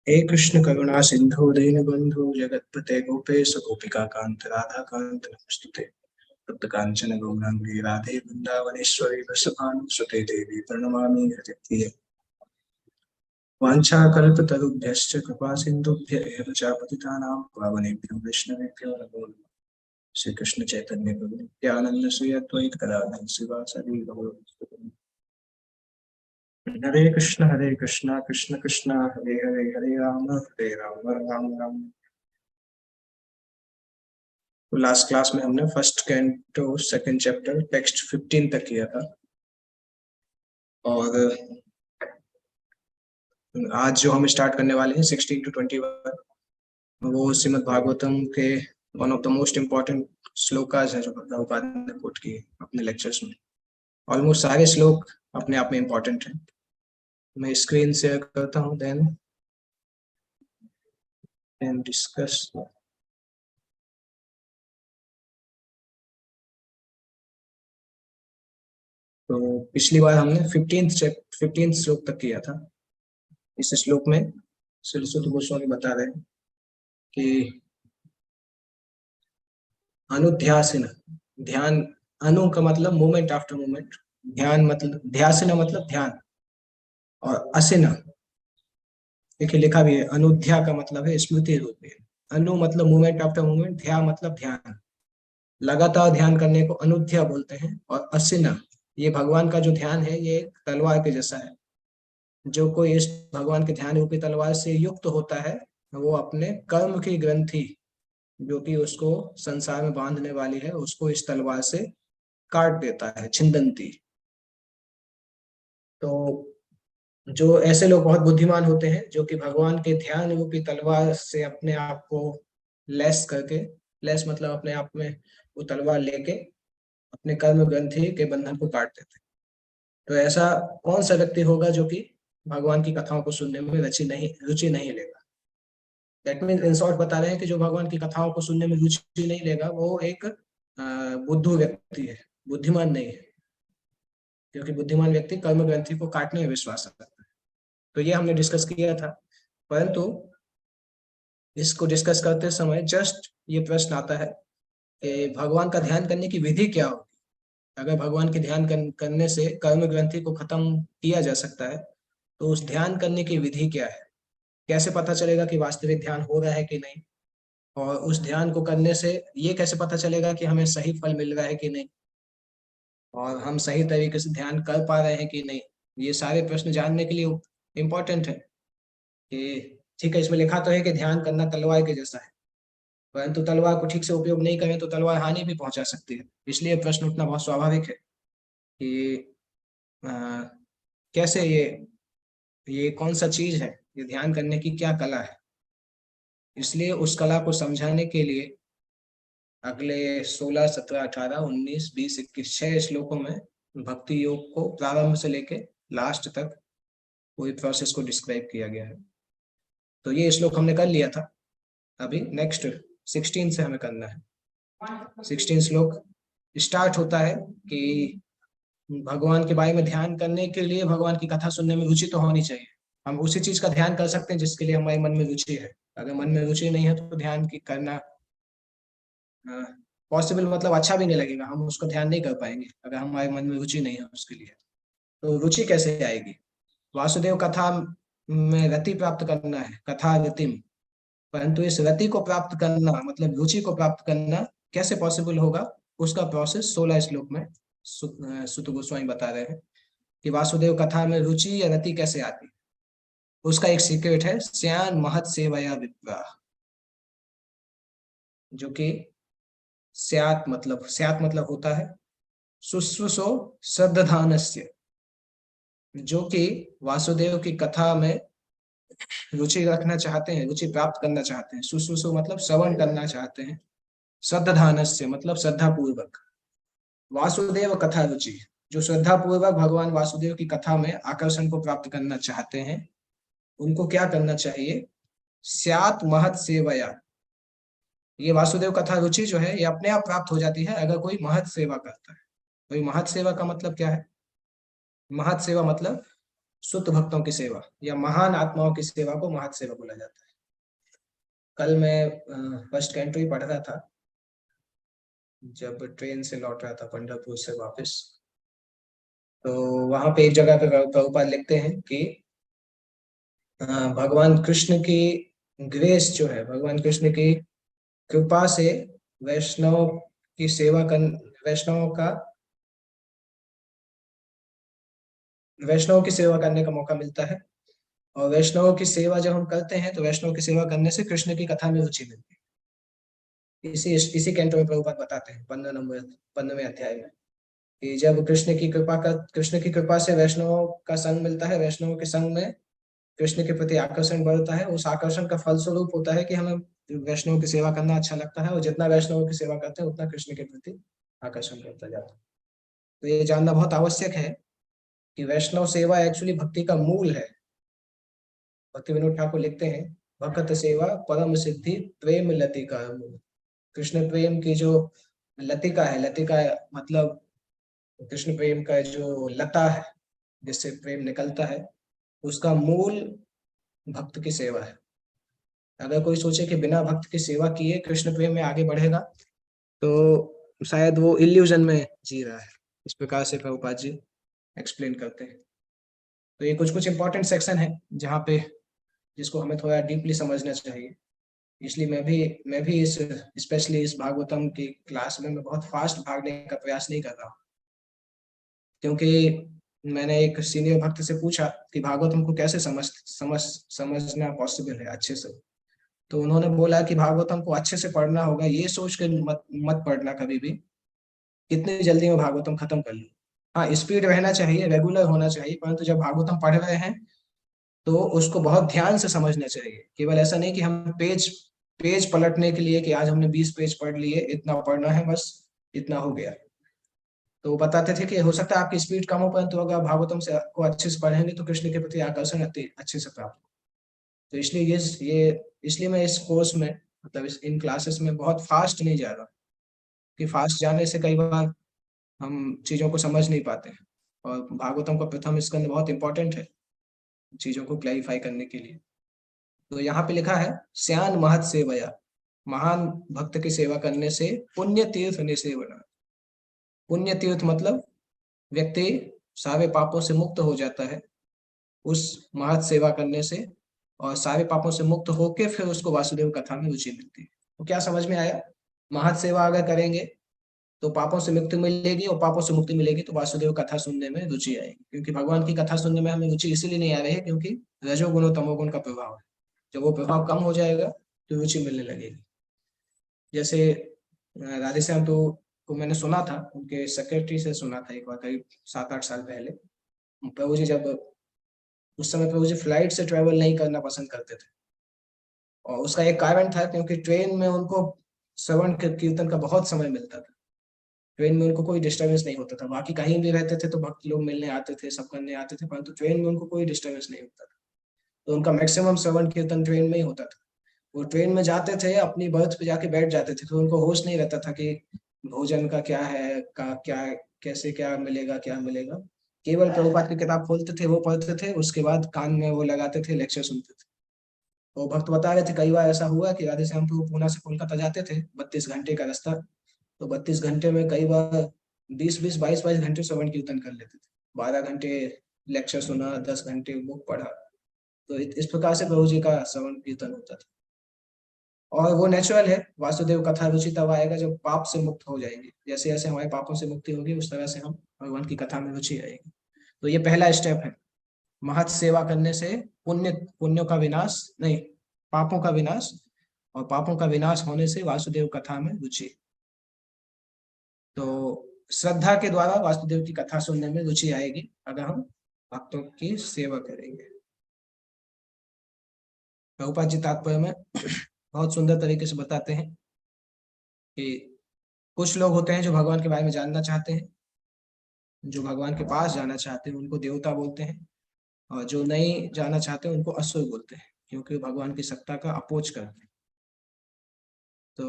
हे कृष्ण करुणा सिंधु दीनबंधु जगत्पते गोपेश गोपिका कांत राधा कांत नमस्तुते। तप्त कांचन गौरांगी राधे वृंदावनेश्वरी वृषभानुसुते देवी प्रणमामि हरिप्रिये। वाञ्छाकल्पतरुभ्यश्च कृपा सिन्धुभ्य एव च पतितानां पावनेभ्यो वैष्णवेभ्यो नमो नमः। श्री कृष्ण चैतन्य प्रभु नित्यानंद श्री अद्वैत गदाधर शिवासादि गौरभक्तवृंद। हरे कृष्ण कृष्ण कृष्ण हरे हरे हरे राम राम राम। तो लास्ट क्लास में हमने first canto second chapter text 15 तक किया था, और आज जो हम स्टार्ट करने वाले हैं 16 to 21 वो श्रीमद् भागवतम के one of the most important श्लोकाज है जो प्रभुपाद ने कोट किए अपने लेक्चर्स में। ऑलमोस्ट सारे श्लोक अपने आप में इम्पोर्टेंट हैं। मैं स्क्रीन शेयर करता हूँ, देन डिस्कस। तो पिछली बार हमने 15 श्लोक तक किया था। इस श्लोक में श्री सुत गोस्वामी बता रहे हैं कि अनुध्यासन, ध्यान, अनु का मतलब मोमेंट आफ्टर मोमेंट, ध्यान मतलब ध्यासन मतलब ध्यान, और असिन देखिए लिखा भी है, अनुध्या का मतलब है स्मृति रूप में, अनु मतलब मोमेंट आफ्टर मोमेंट, ध्या मतलब ध्यान, लगातार ध्यान करने को अनुध्या बोलते हैं। और असिन, ये भगवान का जो ध्यान है ये एक तलवार के जैसा है। जो कोई इस भगवान के ध्यान रूपी तलवार से युक्त होता है वो अपने कर्म की ग्रंथि जो कि उसको संसार में बांधने वाली है उसको इस तलवार से काट देता है, छिंदंती। तो जो ऐसे लोग बहुत बुद्धिमान होते हैं जो कि भगवान के ध्यान रूपी तलवार से अपने आप को लेस करके, लेस मतलब अपने आप में वो तलवार लेके अपने कर्म ग्रंथि के बंधन को काट देते हैं। तो ऐसा कौन सा व्यक्ति होगा जो कि भगवान की कथाओं को सुनने में रुचि नहीं लेगा। दैट मीन्स इन शॉर्ट बता रहे हैं कि जो भगवान की कथाओं को सुनने में रुचि नहीं लेगा वो एक बुद्धू व्यक्ति है, बुद्धिमान नहीं है, क्योंकि बुद्धिमान व्यक्ति कर्म ग्रंथि को काटने में विश्वास रखता है। तो ये हमने डिस्कस किया था, परंतु इसको डिस्कस करते समय जस्ट ये प्रश्न आता है कि भगवान का ध्यान करने की विधि क्या होगी। अगर भगवान के ध्यान करने से कर्म ग्रंथि को खत्म किया जा सकता है तो उस ध्यान करने की विधि क्या है, कैसे पता चलेगा कि वास्तविक ध्यान हो रहा है कि नहीं, और उस ध्यान को करने से ये कैसे पता चलेगा कि हमें सही फल मिल रहा है कि नहीं, और हम सही तरीके से ध्यान कर पा रहे हैं कि नहीं। ये सारे प्रश्न जानने के लिए इम्पोर्टेंट है कि ठीक है, इसमें लिखा तो है कि ध्यान करना तलवार के जैसा है, परंतु तलवार को ठीक से उपयोग नहीं करें तो तलवार हानि भी पहुंचा सकती है। इसलिए प्रश्न उठना बहुत स्वाभाविक है कि आ, कैसे ये कौन सा चीज है, ये ध्यान करने की क्या कला है। इसलिए उस कला को समझाने के लिए अगले 16, 17, 18, 19, 20, 21 6 श्लोकों में भक्ति योग को प्रारंभ से लेके लास्ट तक पूरी प्रोसेस को डिस्क्राइब किया गया है। तो ये श्लोक हमने कर लिया था। अभी नेक्स्ट 16 से हमें करना है। 16 श्लोक स्टार्ट होता है कि भगवान के बारे में ध्यान करने के लिए भगवान की कथा सुनने में रुचि तो होनी चाहिए। हम उसी चीज का ध्यान कर सकते हैं जिसके लिए हमारे मन में रुचि है। अगर मन में रुचि नहीं है तो ध्यान की करना पॉसिबल मतलब अच्छा भी नहीं लगेगा, हम उसको ध्यान नहीं कर पाएंगे अगर हमारे मन में रुचि नहीं है उसके लिए। तो रुचि कैसे आएगी। वासुदेव कथा में रति प्राप्त करना है, कथा रतिम, परंतु इस रति को प्राप्त करना मतलब रुचि को प्राप्त करना कैसे पॉसिबल होगा, उसका प्रोसेस 16 श्लोक में सुत गोस्वामी बता रहे हैं कि वासुदेव कथा में रुचि या रति कैसे आती। उसका एक सीक्रेट है, स्यान महत सेवया विप्रा, जो कि स्यात मतलब होता है शुश्रूषो श्रद्धानस्य, जो कि वासुदेव की कथा में रुचि रखना चाहते हैं, रुचि प्राप्त करना चाहते हैं। शुश्रूषो मतलब श्रवण करना चाहते हैं, श्रद्धानस्य मतलब श्रद्धा पूर्वक। वासुदेव कथा रुचि, जो श्रद्धा पूर्वक भगवान वासुदेव की कथा में आकर्षण को प्राप्त करना चाहते हैं, उनको क्या करना चाहिए, स्यात महत सेवया। ये वासुदेव कथा रुचि जो है ये अपने आप प्राप्त हो जाती है अगर कोई महत सेवा करता है। कोई महत सेवा का मतलब क्या है, महत सेवा मतलब शुद्ध भक्तों की सेवा या महान आत्माओं की सेवा को महत् सेवा बोला जाता है। कल मैं फर्स्ट कैंटो पढ़ रहा था, जब ट्रेन से लौट रहा था पंढरपुर से वापस, तो वहां पे एक जगह पे प्रभुपाद लिखते हैं कि भगवान कृष्ण की ग्रेस जो है, भगवान कृष्ण की कृपा से वैष्णव की सेवा कर, वैष्णवों का वैष्णव की सेवा करने का मौका मिलता है। और वैष्णवों की सेवा जब हम करते हैं तो वैष्णव की सेवा करने से कृष्ण की कथा में रुचि मिलती है। इसी कैंटो में प्रभुपाद बताते हैं 15वें अध्याय में कि जब कृष्ण की कृपा से वैष्णवों का संग मिलता है, वैष्णवों के संग में कृष्ण के प्रति आकर्षण बढ़ता है। उस आकर्षण का फलस्वरूप होता है कि हमें वैष्णव की सेवा करना अच्छा लगता है, और जितना वैष्णव की सेवा करते हैं उतना कृष्ण के प्रति आकर्षण करता जाता है। तो ये जानना बहुत आवश्यक है कि वैष्णव सेवा एक्चुअली भक्ति का मूल है। भक्ति विनोद ठाकुर लिखते हैं, भक्त सेवा परम सिद्धि प्रेम लतिका मूल। कृष्ण प्रेम की जो लतिका है, लतिका मतलब कृष्ण प्रेम का जो लता है जिससे प्रेम निकलता है, उसका मूल भक्त की सेवा है। अगर कोई सोचे कि बिना भक्त की सेवा किए कृष्ण प्रेम में आगे बढ़ेगा, तो शायद वो इल्यूजन में जी रहा है। इस प्रकार से प्रभुपाद जी एक्सप्लेन करते हैं। तो ये कुछ कुछ इंपॉर्टेंट सेक्शन है जहाँ पे जिसको हमें थोड़ा डीपली समझना चाहिए। इसलिए मैं भी इस स्पेशली इस भागवतम की क्लास में मैं बहुत फास्ट भागने का प्रयास नहीं कर रहा हूँ, क्योंकि मैंने एक सीनियर भक्त से पूछा कि भागवतम को कैसे समझना पॉसिबल है अच्छे से। तो उन्होंने बोला कि भागवतम को अच्छे से पढ़ना होगा, ये सोच के मत पढ़ना कभी भी कितनी जल्दी मैं भागवतम खत्म कर लूँ। हाँ, स्पीड रहना चाहिए, रेगुलर होना चाहिए, परंतु जब भागवतम पढ़ रहे हैं तो उसको बहुत ध्यान से समझना चाहिए। केवल ऐसा नहीं कि हम पेज पेज पलटने के लिए कि आज हमने 20 पेज पढ़ लिए, इतना पढ़ना है बस, इतना हो गया। तो वो बताते थे कि हो सकता है आपकी स्पीड कम हो, परंतु अगर आप भागवतम से को अच्छे से पढ़ेंगे तो कृष्ण के प्रति आकर्षण अच्छे से प्राप्त हो। तो इसलिए ये इसलिए मैं इस कोर्स में मतलब इन क्लासेस में बहुत फास्ट नहीं जा रहा, कि फास्ट जाने से कई बार हम चीजों को समझ नहीं पाते हैं। और भागवतम का प्रथम स्कंद बहुत इंपॉर्टेंट है चीजों को क्लैरिफाई करने के लिए। तो यहाँ पे लिखा है, श्यान महत सेवया, महान भक्त की सेवा करने से पुण्य तीर्थ निसेवना। पुण्य तीर्थ मतलब व्यक्ति सारे पापों से मुक्त हो जाता है उस महत सेवा करने से, और सारे पापों से मुक्त होके फिर उसको वासुदेव कथा में रुचि मिलती है। तो क्या समझ में आया? महत सेवा अगर करेंगे तो पापों से मुक्ति मिलेगी, और पापों से मुक्ति मिलेगी तो वासुदेव कथा सुनने में रुचि आएगी। क्योंकि भगवान की कथा सुनने में हमें रुचि इसीलिए नहीं आ रही है क्योंकि रजोगुण और तमोगुण का प्रभाव है। जब वो प्रभाव कम हो जाएगा तो रुचि मिलने लगेगी। जैसे राधेश्याम तो को मैंने सुना था, उनके सेक्रेटरी से सुना था एक बार करीब 7-8 साल पहले। प्रभु जी जब उस समय प्रभु जी फ्लाइट से ट्रेवल नहीं करना पसंद करते थे, और उसका एक कारण था क्योंकि ट्रेन में उनको श्रवण कीर्तन का बहुत समय मिलता था। ट्रेन में उनको कोई डिस्टर्बेंस नहीं होता था। बाकी कहीं भी रहते थे तो भक्त लोग मिलने आते थे, सब करने आते थे, परंतु ट्रेन में उनको कोई डिस्टर्बेंस नहीं होता था। तो उनका मैक्सिमम श्रवण कीर्तन ट्रेन में ही होता था। वो ट्रेन में जाते थे, अपनी बर्थ पे जाके बैठ जाते थे, तो उनको होश नहीं रहता था कि भोजन का क्या है, का क्या, कैसे क्या मिलेगा। केवल प्रभुपाद की किताब खोलते थे, वो पढ़ते थे, उसके बाद कान में वो लगाते थे, लेक्चर सुनते थे। तो भक्त बता रहे थे कई बार ऐसा हुआ कि राधे श्याम प्रभु पूना से कोलकाता जाते थे, 32 घंटे का रास्ता। तो 32 घंटे में कई बार 20-20, 22-22 घंटे श्रवण कीर्तन कर लेते थे। 12 घंटे लेक्चर सुना, 10 घंटे बुक पढ़ा। तो इस प्रकार से प्रभु जी का श्रवण कीर्तन होता था। और वो नेचुरल है, वासुदेव कथा रुचि तब आएगा जब पाप से मुक्त हो जाएंगे। जैसे जैसे हमारे पापों से मुक्ति होगी उस तरह से हम भगवान की कथा में रुचि आएगी। तो ये पहला स्टेप है। महत सेवा करने से पुण्यों का विनाश नहीं, पापों का विनाश, और पापों का विनाश होने से वासुदेव कथा में रुचि। तो श्रद्धा के द्वारा वासुदेव की कथा सुनने में रुचि आएगी अगर हम भक्तों की सेवा करेंगे। प्रभुपाद जी तात्पर्य में बहुत सुंदर तरीके से बताते हैं कि कुछ लोग होते हैं जो भगवान के बारे में जानना चाहते हैं, जो भगवान के पास जाना चाहते हैं उनको देवता बोलते हैं, और जो नहीं जाना चाहते उनको असुर बोलते हैं, क्योंकि भगवान की सत्ता का अपोज करते हैं। तो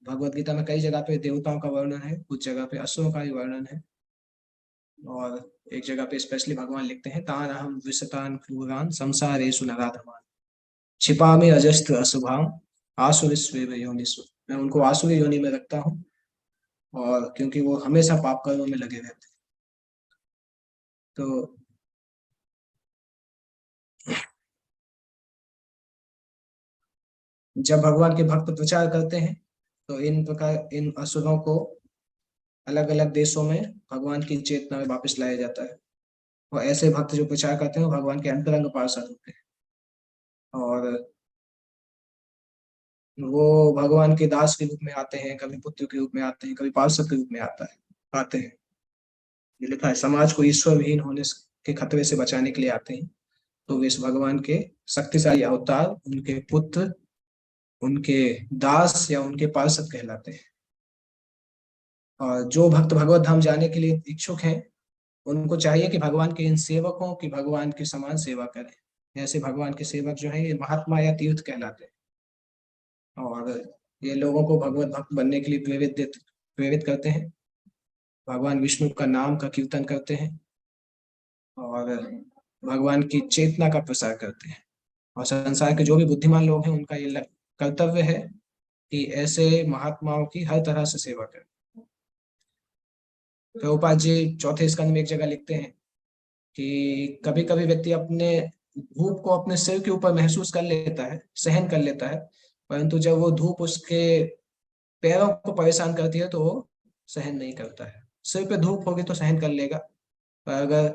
भगवत गीता में कई जगह पे देवताओं का वर्णन है, कुछ जगह पे असुरों का भी वर्णन है। और एक जगह पे स्पेशली भगवान लिखते हैं, तान अहम विशतान क्रूरान संसारेषु नराधमान छिपामि अजस्त्र अशुभाम आसुरीष्वेव योनिषु। मैं उनको आसुरी योनि में रखता हूँ, और क्योंकि वो हमेशा पाप कर्मों में लगे रहते हैं। तो जब भगवान के भक्त प्रचार करते हैं तो इन प्रकार इन असुरों को अलग अलग देशों में भगवान की चेतना में वापस लाया जाता है। और ऐसे भक्त जो प्रचार करते हैं वो भगवान के अंतरंग पार्षद होते हैं, और वो भगवान के दास के रूप में आते हैं, कभी पुत्र के रूप में आते हैं, कभी पार्षद के रूप में आते हैं। ये लिखा है, समाज को ईश्वर विहीन होने के खतरे से बचाने के लिए आते हैं। तो वे इस भगवान के शक्तिशाली अवतार, उनके पुत्र, उनके दास या उनके पार्षद कहलाते हैं। और जो भक्त भगवत धाम जाने के लिए इच्छुक हैं, उनको चाहिए कि भगवान के इन सेवकों की भगवान के समान सेवा करें। ऐसे भगवान के सेवक जो हैं ये महात्मा या तीर्थ कहलाते हैं, और ये लोगों को भगवत भक्त बनने के लिए प्रेरित करते हैं। भगवान विष्णु का नाम का कीर्तन करते हैं और भगवान की चेतना का प्रसार करते हैं। और संसार के जो भी बुद्धिमान लोग हैं उनका ये कर्तव्य है कि ऐसे महात्माओं की हर तरह से सेवा करें। प्रभुपाद जी चौथे स्कंद में एक जगह लिखते हैं कि कभी कभी व्यक्ति अपने धूप को अपने सिर के ऊपर महसूस कर लेता है, सहन कर लेता है, परंतु जब वो धूप उसके पैरों को परेशान करती है तो वो सहन नहीं करता है। सिर पे धूप होगी तो सहन कर लेगा, पर अगर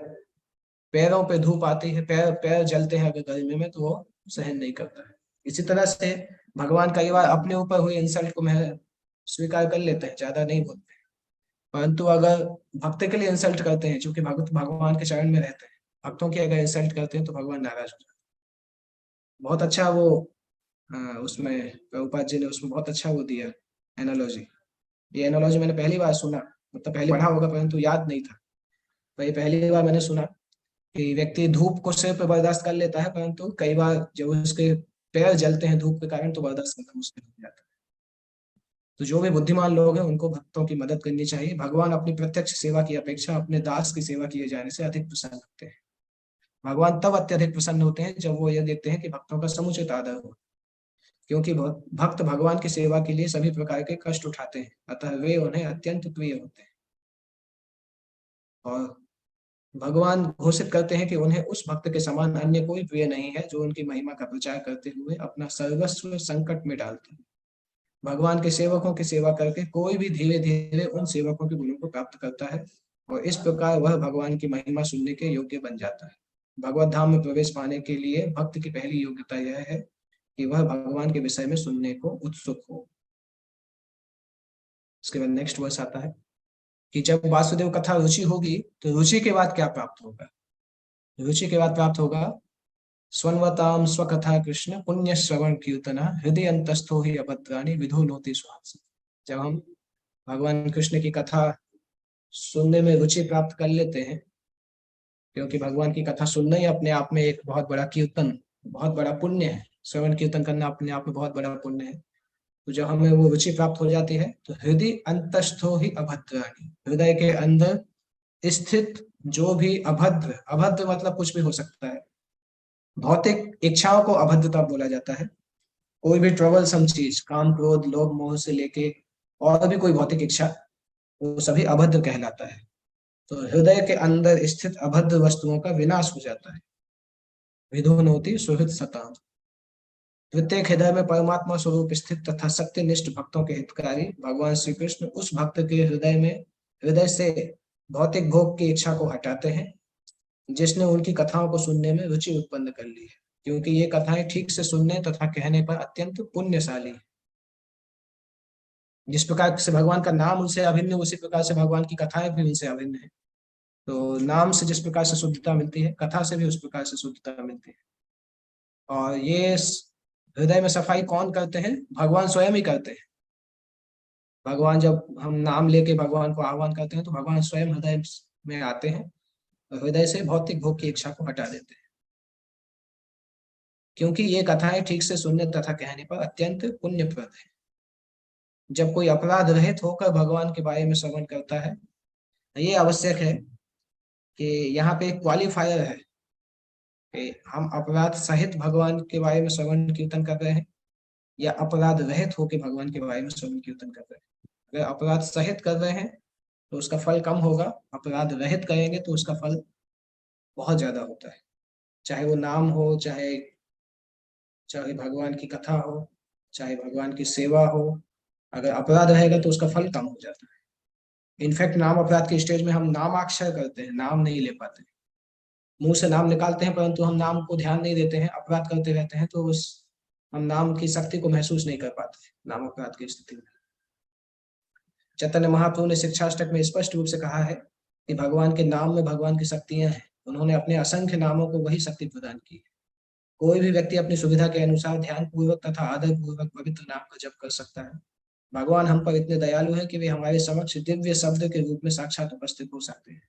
पैरों पे धूप आती है, पैर पैर जलते हैं अगर गर्मी में, तो वो सहन नहीं करता है। इसी तरह से भगवान कई बार अपने ऊपर हुई इंसल्ट को मैं स्वीकार कर लेते हैं, ज्यादा नहीं बोलते, परंतु अगर भक्त के लिए इंसल्ट करते हैं, क्योंकि भक्त भगवान के चरण में रहते हैं, भक्तों की अगर इंसल्ट करते हैं तो भगवान नाराज हो जाते हैं। बहुत अच्छा वो उसमें प्रभुपाद जी ने उसमें बहुत अच्छा वो दिया एनालॉजी। ये एनालॉजी मैंने पहली बार सुना, मतलब पहले पढ़ा होगा परंतु याद नहीं था। तो ये पहली बार मैंने सुना कि व्यक्ति धूप को सिर पे बर्दाश्त कर लेता है, परंतु कई बार जब उसके पैर जलते हैं धूप के कारण तो बर्दाश्त करना मुश्किल हो जाता है। तो जो भी बुद्धिमान लोग हैं उनको भक्तों की मदद करनी चाहिए। भगवान अपनी प्रत्यक्ष सेवा की अपेक्षा अपने दास की सेवा किए जाने से अधिक प्रसन्न होते हैं। भगवान तब अत्यधिक प्रसन्न होते हैं जब वो यह देखते हैं कि भक्तों का समुचित आदर हो, क्योंकि भक्त भगवान की सेवा के लिए सभी प्रकार के कष्ट उठाते हैं, अतः वे उन्हें अत्यंत प्रिय होते हैं। और भगवान घोषित करते हैं कि उन्हें उस भक्त के समान अन्य कोई प्रिय नहीं है जो उनकी महिमा का प्रचार करते हुए अपना सर्वस्व संकट में डालते हैं। भगवान के सेवकों की सेवा करके कोई भी धीरे धीरे उन सेवकों के गुणों को प्राप्त करता है, और इस प्रकार वह भगवान की महिमा सुनने के योग्य बन जाता है। भगवत धाम में प्रवेश पाने के लिए भक्त की पहली योग्यता यह है कि वह भगवान के विषय में सुनने को उत्सुक हो। इसके बाद नेक्स्ट वर्स आता है कि जब वासुदेव कथा रुचि होगी तो रुचि के बाद क्या प्राप्त होगा। रुचि के बाद प्राप्त होगा स्वन्वताम स्वकथा कृष्ण पुण्य श्रवण कीर्तना हृदय अंतस्थो ही अभद्राणी विधुनोति सुहास। जब हम भगवान कृष्ण की कथा सुनने में रुचि प्राप्त कर लेते हैं, क्योंकि भगवान की कथा सुनना ही अपने आप में एक बहुत बड़ा कीर्तन, बहुत बड़ा पुण्य है। श्रवण कीर्तन करना अपने आप में बहुत बड़ा पुण्य है। तो जब हमें वो रुचि प्राप्त हो जाती है तो हृदय अंतस्थो ही अभद्राणी, हृदय के अंदर स्थित जो भी अभद्र, अभद्र मतलब कुछ भी हो सकता है, भौतिक इच्छाओं को अभद्रता बोला जाता है। कोई भी ट्रबलसम चीज, काम क्रोध लोभ मोह से लेके और भी कोई भौतिक इच्छा, वो सभी अभद्र कहलाता है। तो हृदय के अंदर स्थित अभद्र वस्तुओं का विनाश हो जाता है। विधुनोति सुहृद सताम। प्रत्येक हृदय में परमात्मा स्वरूप स्थित तथा सत्यनिष्ठ भक्तों के हितकारी भगवान श्री कृष्ण उस भक्त के हृदय से भौतिक भोग की इच्छा को हटाते हैं, जिसने उनकी कथाओं को सुनने में रुचि उत्पन्न कर ली है, क्योंकि ये कथाएं ठीक से सुनने तथा कहने पर अत्यंत पुण्यशाली है। जिस प्रकार से भगवान का नाम उनसे अभिन्न है, उसी प्रकार से भगवान की कथाएं भी उनसे अभिन्न है। तो नाम से जिस प्रकार से शुद्धता मिलती है, कथा से भी उस प्रकार से शुद्धता मिलती है। और ये हृदय में सफाई कौन करते हैं? भगवान स्वयं ही करते हैं। भगवान जब हम नाम लेके भगवान को आह्वान करते हैं तो भगवान स्वयं हृदय में आते हैं और हृदय से भौतिक भोग की इच्छा को हटा देते हैं, क्योंकि ये कथाएं ठीक से सुनने तथा कहने पर अत्यंत पुण्यप्रद है। जब कोई अपराध रहित होकर भगवान के बारे में श्रवण करता है, ये आवश्यक है कि यहाँ पे एक क्वालिफायर है कि हम अपराध सहित भगवान के बारे में श्रवण कीर्तन कर रहे हैं या अपराध रहित होकर भगवान के बारे में श्रवण कीर्तन कर रहे हैं। अगर अपराध सहित कर रहे हैं तो उसका फल कम होगा, अपराध रहित करेंगे तो उसका फल बहुत ज्यादा होता है। चाहे वो नाम हो, चाहे चाहे भगवान की कथा हो, चाहे भगवान की सेवा हो, अगर अपराध रहेगा तो उसका फल कम हो जाता है। इनफैक्ट नाम अपराध के स्टेज में हम नामाक्षर करते हैं, नाम नहीं ले पाते, मुंह से नाम निकालते हैं परंतु हम नाम को ध्यान नहीं देते हैं, अपराध करते रहते हैं, तो उस हम नाम की शक्ति को महसूस नहीं कर पाते नाम अपराध की स्थिति में। चैतन्य महाप्रभु ने शिक्षाष्टक में स्पष्ट रूप से कहा है कि भगवान के नाम में भगवान की शक्तियां हैं, उन्होंने अपने असंख्य नामों को वही शक्ति प्रदान की है। कोई भी व्यक्ति अपनी सुविधा के अनुसार ध्यान पूर्वक तथा आदर पूर्वक पवित्र नाम का जप कर सकता है। भगवान हम पर इतने दयालु है कि वे हमारे समक्ष दिव्य शब्द के रूप में साक्षात उपस्थित हो सकते हैं,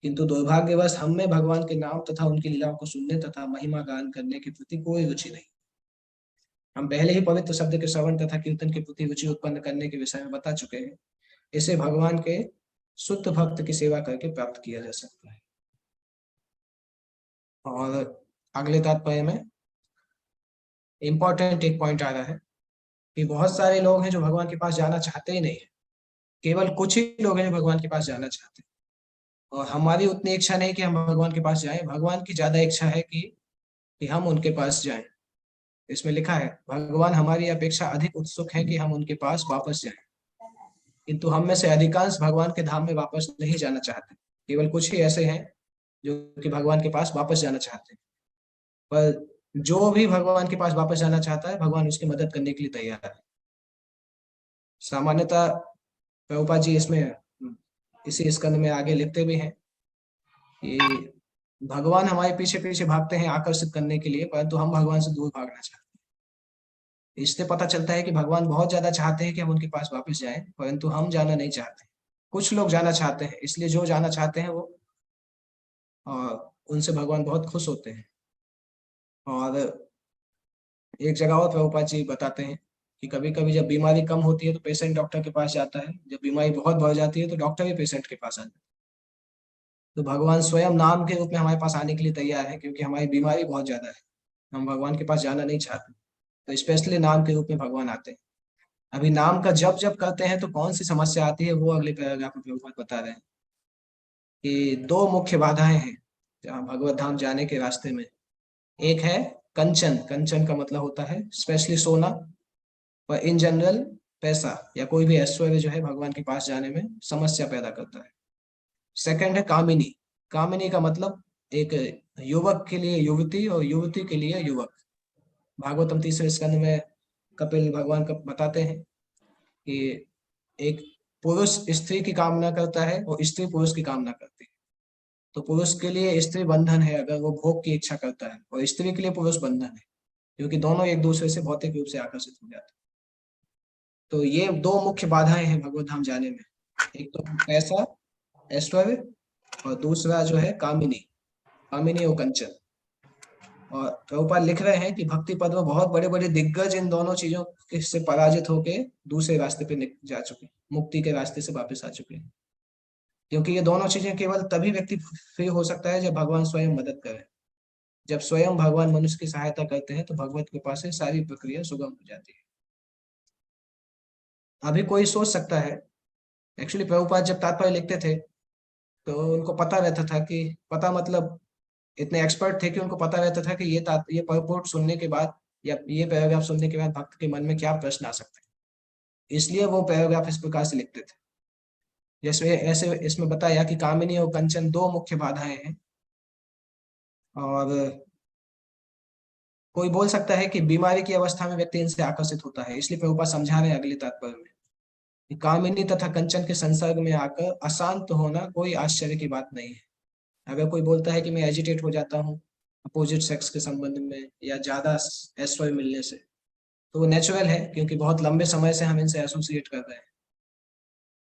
किंतु दुर्भाग्यवश हम में भगवान के नाम तथा उनकी लीलाओं को सुनने तथा महिमा गान करने के प्रति कोई रुचि नहीं। हम पहले ही पवित्र शब्द के श्रवण तथा कीर्तन के प्रति रुचि उत्पन्न करने के विषय में बता चुके हैं। इसे भगवान के शुद्ध भक्त की सेवा करके प्राप्त किया जा सकता है। और अगले तात्पर्य में इंपॉर्टेंट एक पॉइंट आ रहा है कि बहुत सारे लोग हैं जो भगवान के पास जाना चाहते ही नहीं है, केवल कुछ ही लोग हैं जो भगवान के पास जाना चाहते हैं। और हमारी उतनी इच्छा नहीं कि हम भगवान के पास जाएं, भगवान की ज्यादा इच्छा है कि हम उनके पास जाएं। इसमें लिखा है भगवान हमारी अपेक्षा अधिक उत्सुक है कि हम उनके पास वापस जाएं, किंतु हम में से अधिकांश भगवान के धाम में वापस नहीं जाना चाहते। केवल कुछ ही ऐसे हैं जो कि भगवान के पास वापस जाना चाहते हैं। पर जो भी भगवान के पास वापस जाना चाहता है भगवान उसकी मदद करने के लिए तैयार है। सामान्यतः प्रभुपाद जी इसमें इसी स्कंद में आगे लिखते भी हैं कि भगवान हमारे पीछे पीछे भागते हैं आकर्षित करने के लिए, परंतु हम भगवान से दूर भागना चाहते हैं। इससे पता चलता है कि भगवान बहुत ज्यादा चाहते हैं कि हम उनके पास वापस जाएं, परंतु हम जाना नहीं चाहते। कुछ लोग जाना चाहते हैं, इसलिए जो जाना चाहते हैं वो और उनसे भगवान बहुत खुश होते हैं। और एक जगह और प्रभुपाद जी बताते हैं कि कभी कभी जब बीमारी कम होती है तो पेशेंट डॉक्टर के पास जाता है, जब बीमारी बहुत बढ़ जाती है तो डॉक्टर भी पेशेंट के पास आता है। तो भगवान स्वयं नाम के रूप में हमारे पास आने के लिए तैयार है, क्योंकि हमारी बीमारी बहुत ज्यादा है, हम भगवान के पास जाना नहीं चाहते, तो स्पेशली नाम के रूप में भगवान आते हैं। अभी नाम का जप जप करते हैं तो कौन सी समस्या आती है वो अगले पैराग्राफ में प्रभुपाद बता रहे हैं कि दो मुख्य बाधाएं हैं जहाँ भगवत धाम जाने के रास्ते में। एक है कंचन, कंचन का मतलब होता है स्पेशली सोना, और इन जनरल पैसा या कोई भी ऐश्वर्य जो है भगवान के पास जाने में समस्या पैदा करता है। सेकंड है कामिनी, कामिनी का मतलब एक युवक के लिए युवती और युवती के लिए युवक। भागवतम तीसरे स्कंद में कपिल भगवान का बताते हैं कि एक पुरुष स्त्री की कामना करता है और स्त्री पुरुष की कामना करती है। तो पुरुष के लिए स्त्री बंधन है अगर वो भोग की इच्छा करता है, और स्त्री के लिए पुरुष बंधन है क्योंकि दोनों एक दूसरे से भौतिक रूप से आकर्षित हो जाते हैं। तो ये दो मुख्य बाधाएं हैं भगवत धाम जाने में, एक तो पैसा ऐश्वर्य, और दूसरा जो है कामिनी, कामिनी और कंचन। और प्रभुपाद लिख रहे हैं कि भक्ति पद में बहुत बड़े बड़े दिग्गज इन दोनों चीजों से पराजित होके दूसरे रास्ते पे जा चुके, मुक्ति के रास्ते से वापस आ चुके हैं। क्योंकि ये दोनों चीजें केवल तभी व्यक्ति फ्री हो सकता है जब भगवान स्वयं मदद करे। जब स्वयं भगवान मनुष्य की सहायता करते हैं तो भगवत कृपा से सारी प्रक्रिया सुगम हो जाती है। अभी कोई सोच सकता है, एक्चुअली प्रभुपाद जब तात्पर्य लिखते थे तो उनको पता रहता था कि, पता मतलब इतने एक्सपर्ट थे कि उनको पता रहता था कि ये पurport सुनने के बाद या ये पैराग्राफ सुनने के बाद भक्त के मन में क्या प्रश्न आ सकते हैं, इसलिए वो पैराग्राफ इस प्रकार से लिखते थे। जैसे ऐसे इसमें बताया कि कामिनी और कंचन दो मुख्य बाधाएं हैं। और कोई बोल सकता है कि बीमारी की अवस्था में व्यक्ति इनसे आकर्षित होता है, इसलिए प्रभुपाद समझा रहे हैं अगले तात्पर्य में कि कामिनी तथा कंचन के संसर्ग में आकर अशांत होना कोई आश्चर्य की बात नहीं है। अगर कोई बोलता है कि मैं एजिटेट हो जाता हूँ अपोजिट सेक्स के संबंध में या ज्यादा ऐश्वर्य मिलने से, तो वो नेचुरल है क्योंकि बहुत लंबे समय से हम इनसे एसोसिएट कर रहे हैं।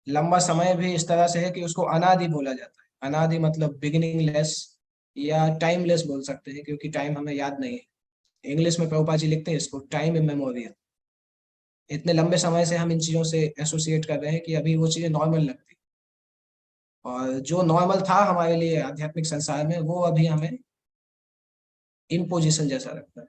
लंबा समय भी इस तरह से है कि उसको अनादि बोला जाता है। अनादि मतलब बिगिनिंग लेस या टाइमलेस बोल सकते हैं, क्योंकि टाइम हमें याद नहीं है। इंग्लिश में प्रभुपाद जी लिखते हैं इसको टाइम इमेमोरियल। इतने लंबे समय से हम इन चीजों से एसोसिएट कर रहे हैं कि अभी वो चीजें नॉर्मल लगती, और जो नॉर्मल था हमारे लिए आध्यात्मिक संसार में, वो अभी हमें इम्पोजिशन जैसा लगता है।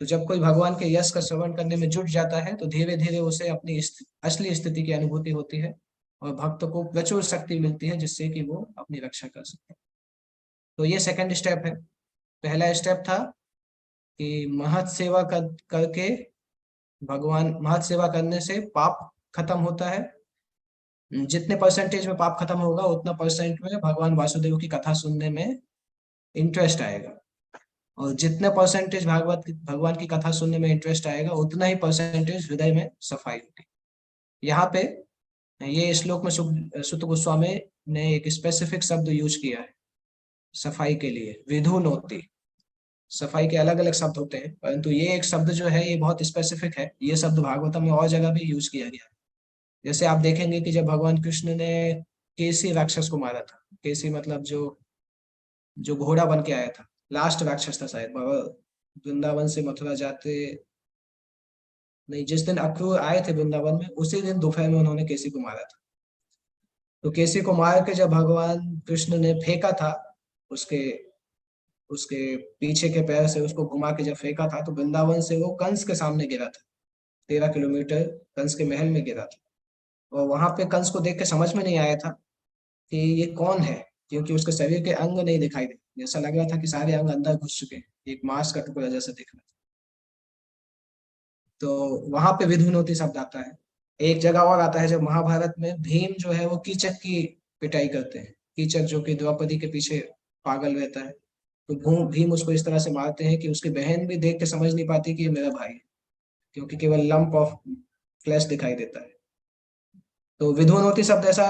तो जब कोई भगवान के यश का श्रवण करने में जुट जाता है तो धीरे धीरे उसे अपनी असली स्थिति की अनुभूति होती है, और भक्त को प्रचुर शक्ति मिलती है जिससे कि वो अपनी रक्षा कर सकते हैं। तो ये सेकंड स्टेप है। पहला स्टेप था कि महत सेवा करके भगवान, महत सेवा करने से पाप खत्म होता है। जितने परसेंटेज में पाप खत्म होगा उतना परसेंट में भगवान वासुदेव की कथा सुनने में इंटरेस्ट आएगा, और जितने परसेंटेज भागवत भगवान की कथा सुनने में इंटरेस्ट आएगा उतना ही परसेंटेज हृदय में सफाई होगी। यहाँ पे ये श्लोक में सुत गोस्वामी ने एक स्पेसिफिक शब्द यूज किया है सफाई के लिए, विधुनोति। सफाई के अलग अलग शब्द होते हैं, परंतु ये एक शब्द जो है ये बहुत स्पेसिफिक है। ये शब्द भागवतम में और जगह भी यूज किया गया है। जैसे आप देखेंगे कि जब भगवान कृष्ण ने केसी राक्षस को मारा था, केसी मतलब जो जो घोड़ा बन के आया था, लास्ट राक्षस था शायद, वृंदावन से मथुरा जाते, नहीं, जिस दिन अक्रूर आए थे वृंदावन में उसी दिन दोपहर में उन्होंने केसी को मारा था। तो केसी को मार के जब भगवान कृष्ण ने फेंका था, उसके उसके पीछे के पैर से उसको घुमा के जब फेंका था, तो वृंदावन से वो कंस के सामने गिरा था। 13 किलोमीटर कंस के महल में गिरा था। और वहां पे कंस को देख के समझ में नहीं आया था कि ये कौन है, क्योंकि उसके शरीर के अंग नहीं दिखाई दे, ऐसा लग रहा था कि सारे अंग अंदर घुस चुके हैं, एक मांस का टुकड़ा जैसा दिख रहा था। तो वहां पे विधुनोति शब्द आता है। एक जगह और आता है जब महाभारत में भीम जो है वो कीचक की पिटाई करते हैं। कीचक जो कि द्रौपदी के पीछे पागल रहता है, तो भीम उसको इस तरह से मारते हैं कि उसकी बहन भी देख के समझ नहीं पाती कि ये मेरा भाई है, क्योंकि केवल लंप ऑफ फ्लैश दिखाई देता है। तो विधुनोति शब्द ऐसा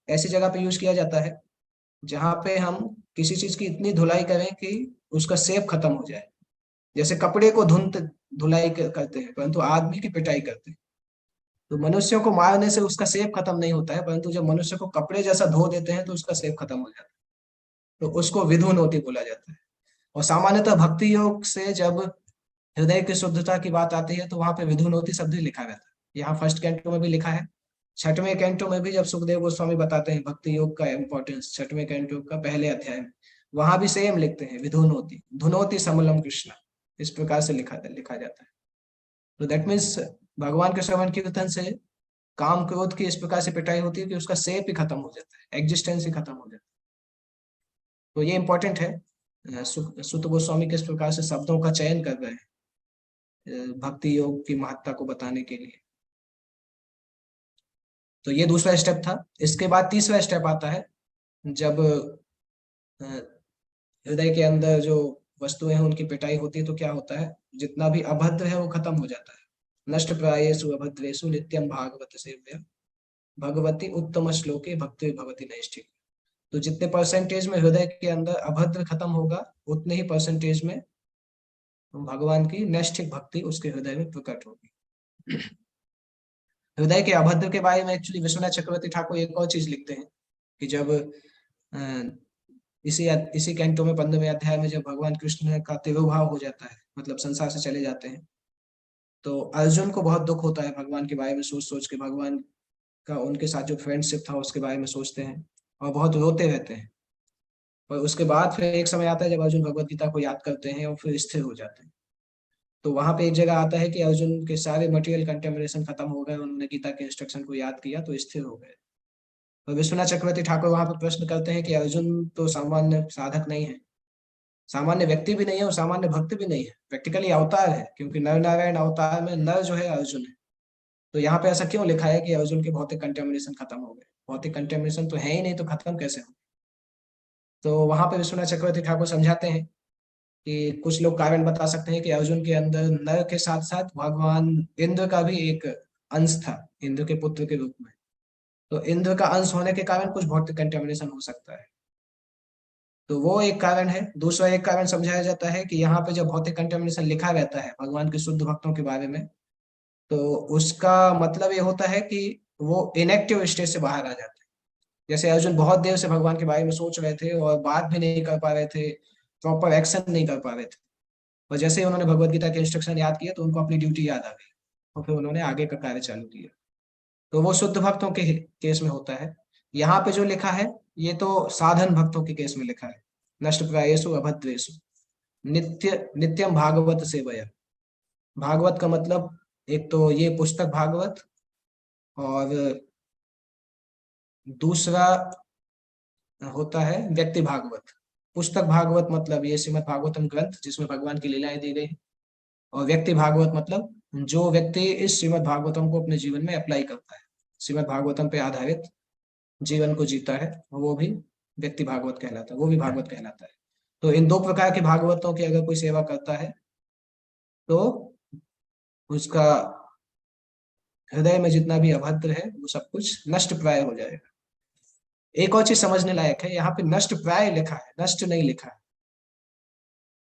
ऐसी जगह पे यूज किया जाता है जहाँ पे हम किसी चीज की इतनी धुलाई करें कि उसका शेप खत्म हो जाए। जैसे कपड़े को धुलाई करते हैं, परंतु आदमी की पिटाई करते हैं। तो मनुष्यों को मारने से उसका शेप खत्म नहीं होता है, परंतु जब मनुष्य को कपड़े जैसा धो देते हैं तो उसका शेप खत्म हो जाता है। तो उसको विधुनोति बोला जाता है। और सामान्यतः भक्ति योग से जब हृदय की शुद्धता की बात आती है तो वहां पे विधुनोति शब्द ही लिखा रहता है। यहाँ फर्स्ट कैंटो में भी लिखा है, छठवें कैंटो में भी जब सुखदेव गोस्वामी बताते हैं भक्ति योग का इंपॉर्टेंस, छठवें कैंटो का पहले अध्याय में, वहां भी सेम लिखते हैं विधुनोति, धुनोति समलम कृष्ण, इस प्रकार से लिखा लिखा जाता है। तो दैट मीन्स भगवान के श्रवण कीर्तन से काम क्रोध की इस प्रकार से पिटाई होती है कि उसका सेप ही खत्म हो जाता है, एग्जिस्टेंस ही खत्म हो जाता है। तो ये इंपॉर्टेंट है। सुत गोस्वामी किस प्रकार से शब्दों का चयन कर रहे हैं भक्ति योग की महत्ता को बताने के लिए। तो ये दूसरा स्टेप था। इसके बाद तीसरा स्टेप आता है जब हृदय के अंदर जो वस्तुएं हैं उनकी पिटाई होती है, तो क्या होता है, जितना भी अभद्र है वो खत्म हो जाता है। नष्ट प्रायेषु अभद्रेषु नित्यम भागवत सेव्य भगवती उत्तम श्लोके भक्ति भगवती नैष्ठिक। तो जितने परसेंटेज में हृदय के अंदर अभद्र खत्म होगा उतने ही परसेंटेज में भगवान की नैष्ठिक भक्ति उसके हृदय में प्रकट होगी। हृदय के अभद्र के बारे में एक्चुअली विश्वनाथ चक्रवर्ती ठाकुर एक और चीज लिखते हैं कि जब इसी इसी कैंटो में 15वें अध्याय में जब भगवान कृष्ण का तिरोभाव हो जाता है, मतलब संसार से चले जाते हैं, तो अर्जुन को बहुत दुख होता है भगवान के बारे में सोच सोच के। भगवान का उनके साथ जो फ्रेंडशिप था उसके बारे में सोचते हैं और बहुत रोते रहते हैं। और उसके बाद फिर एक समय आता है जब अर्जुन भगवत गीता को याद करते हैं और फिर स्थिर हो जाते हैं। तो वहां पे एक जगह आता है कि अर्जुन के सारे मटेरियल कंटेमिनेशन खत्म हो गए, उन्होंने गीता के इंस्ट्रक्शन को याद किया तो स्थिर हो गए। और विश्वनाथ चक्रवर्ती ठाकुर वहां पर प्रश्न करते हैं कि अर्जुन तो सामान्य साधक नहीं है, सामान्य व्यक्ति भी नहीं है और सामान्य भक्त भी नहीं है, प्रैक्टिकली अवतार है, क्योंकि नर नारायण अवतार में नर जो है अर्जुन है। तो यहाँ पे ऐसा क्यों लिखा है कि अर्जुन के भौतिक कंटेमिनेशन खत्म हो गए? भौतिक कंटेमिनेशन तो है ही नहीं, तो खत्म कैसे हो? तो वहां पे विश्वनाथ चक्रवर्ती ठाकुर समझाते हैं कि कुछ लोग कारण बता सकते हैं कि अर्जुन के अंदर नर के साथ साथ भगवान इंद्र का भी एक अंश था, इंद्र के पुत्र के रूप में। तो इंद्र का अंश होने के कारण कुछ भौतिक कंटेमिनेशन हो सकता है। तो वो एक कारण है। दूसरा एक कारण समझाया जाता है कि यहाँ पे जब भौतिक कंटेमिनेशन लिखा रहता है भगवान के शुद्ध भक्तों के बारे में, तो उसका मतलब ये होता है कि वो इनएक्टिव स्टेज से बाहर आ जाते हैं। जैसे अर्जुन बहुत देर से भगवान के बारे में सोच रहे थे और बात भी नहीं कर पा रहे थे, प्रॉपर एक्शन नहीं कर पा रहे थे, और जैसे ही उन्होंने भगवत गीता के इंस्ट्रक्शन याद किए तो उनको अपनी ड्यूटी याद आ गई और फिर उन्होंने आगे का कार्य चालू किया। तो वो शुद्ध भक्तों के केस में होता है। यहाँ पे जो लिखा है ये तो साधन भक्तों के केस में लिखा है, नष्ट प्रायेषु अभद्रेषु नित्य नित्यम भागवत सेवया। भागवत का मतलब एक तो ये पुस्तक भागवत, और दूसरा होता है व्यक्ति भागवत। पुस्तक भागवत मतलब ये श्रीमद् भागवतम ग्रंथ जिसमें भगवान की लीलाएं दी गई हैं, और व्यक्ति भागवत मतलब जो व्यक्ति इस श्रीमद् भागवतम को अपने जीवन में अप्लाई करता है, श्रीमद् भागवतम पे आधारित जीवन को जीता है, वो भी व्यक्ति भागवत कहलाता है, वो भी भागवत कहलाता है। तो इन दो प्रकार के भागवतों की अगर कोई सेवा करता है तो उसका हृदय में जितना भी अभद्र है वो सब कुछ नष्ट प्राय हो जाएगा। एक और चीज समझने लायक है, यहाँ पे नष्ट प्राय लिखा है, नष्ट नहीं लिखा है।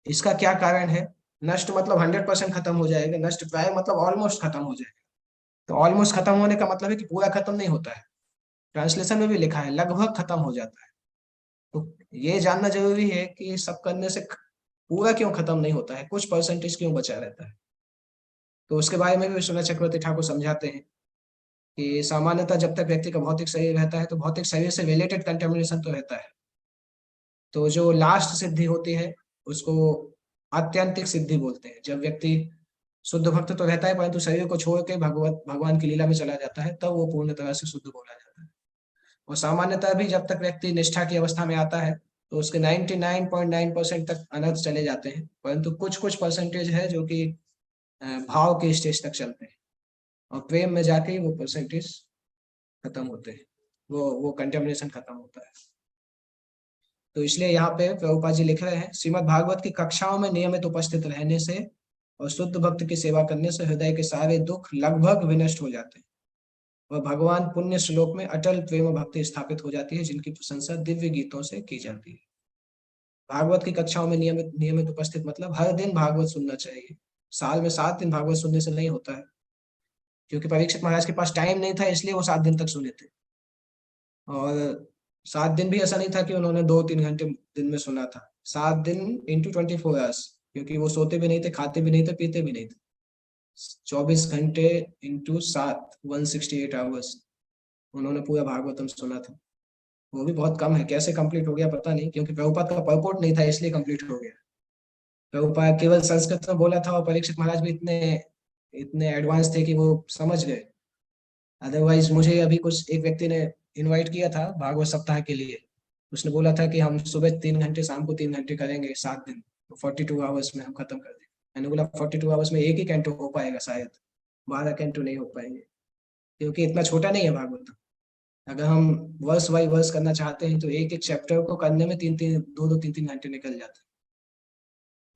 इसका क्या कारण है? नष्ट मतलब 100% खत्म हो जाएगा, नष्ट प्राय मतलब ऑलमोस्ट खत्म हो जाएगा। तो ऑलमोस्ट खत्म होने का मतलब है कि पूरा खत्म नहीं होता है। ट्रांसलेशन में भी लिखा है लगभग खत्म हो जाता है। तो ये जानना जरूरी है कि सब करने से पूरा क्यों खत्म नहीं होता है, कुछ परसेंटेज क्यों बचा रहता है। तो उसके बारे में भी विश्वनाथ चक्रवर्ती ठाकुर समझाते हैं कि सामान्यतः जब तक व्यक्ति का भौतिक शरीर रहता है तो भौतिक शरीर से रिलेटेड कंटेमिनेशन तो रहता है। तो जो लास्ट सिद्धि होती है उसको आत्यंतिक सिद्धि बोलते हैं। जब व्यक्ति शुद्ध भक्त तो रहता है परंतु शरीर को छोड़ के भगवान की लीला में चला जाता है, तब वो पूर्ण तरह से शुद्ध बोला जाता है। और सामान्यतः भी जब तक व्यक्ति निष्ठा की अवस्था में आता है तो उसके 99.9% तक अनर्थ चले जाते हैं, परंतु कुछ कुछ परसेंटेज है जो कि भाव के स्टेज तक चलते हैं, और प्रेम में जाके ही वो परसेंटेज खत्म होते हैं, वो कंटेमिनेशन खत्म होता है। तो इसलिए यहाँ पे प्रभुपाद जी लिख रहे हैं, श्रीमद् भागवत की कक्षाओं में नियमित उपस्थित रहने से और शुद्ध भक्त की सेवा करने से हृदय के सारे दुख लगभग विनष्ट हो जाते हैं, वह भगवान पुण्य श्लोक में अटल प्रेम भक्ति स्थापित हो जाती है जिनकी प्रशंसा दिव्य गीतों से की जाती है। भागवत की कक्षाओं में नियमित नियमित उपस्थित मतलब हर दिन भागवत सुनना चाहिए। साल में 7 दिन भागवत सुनने से नहीं होता है, क्योंकि परीक्षित महाराज के पास टाइम नहीं था इसलिए वो 7 दिन तक सुने थे। और 7 दिन भी ऐसा नहीं था कि उन्होंने 2-3 घंटे दिन में सुना था, 7 दिन इंटू 24 आवर्स, क्योंकि वो सोते भी नहीं थे, खाते भी नहीं थे, पीते भी नहीं थे। 24 घंटे इंटू 7, 168 आवर्स उन्होंने पूरा भागवतम सुना था। वो भी बहुत कम है, कैसे कंप्लीट हो गया पता नहीं, क्योंकि प्रभुपाद का परपोर्ट नहीं था इसलिए कंप्लीट हो गया। प्रभुपाद केवल संस्कृत में बोला था और परीक्षित महाराज भी इतने इतने एडवांस थे कि वो समझ गए। अदरवाइज मुझे अभी कुछ एक व्यक्ति ने इनवाइट किया था भागवत सप्ताह के लिए। उसने बोला था कि हम सुबह 3 घंटे शाम को 3 घंटे करेंगे 7 दिन, तो 42 आवर्स में हम खत्म कर देंगे। मैंने बोला 42 आवर्स में एक ही कैंटो हो पाएगा शायद, 12 कैंटो नहीं हो पाएंगे, क्योंकि इतना छोटा नहीं है भागवत। अगर हम वर्स बाई वर्स करना चाहते हैं तो एक एक चैप्टर को करने में 3-3 घंटे निकल जाते हैं।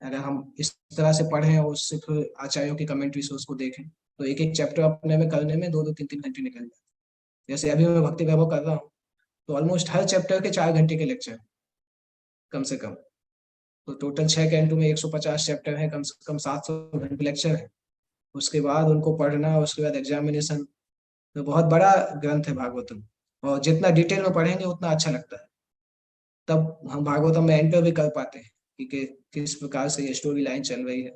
अगर हम इस तरह से पढ़ें और उससे फिर आचार्यों की कमेंट्री से उसको देखें तो एक एक चैप्टर अपने में करने में 2-2 3-3 घंटे निकल जाते हैं। जैसे अभी मैं भक्ति वैभव कर रहा हूँ तो ऑलमोस्ट हर चैप्टर के 4 घंटे के लेक्चर कम से कम। तो टोटल 6 कैंटो में 150 चैप्टर है, कम से कम 700 घंटे लेक्चर है। उसके बाद उनको पढ़ना, उसके बाद एग्जामिनेशन। तो बहुत बड़ा ग्रंथ है भागवतम, और जितना डिटेल में पढ़ेंगे उतना अच्छा लगता है। तब हम भागवतम में एंटर भी कर पाते हैं कि किस प्रकार से ये स्टोरी लाइन चल रही है,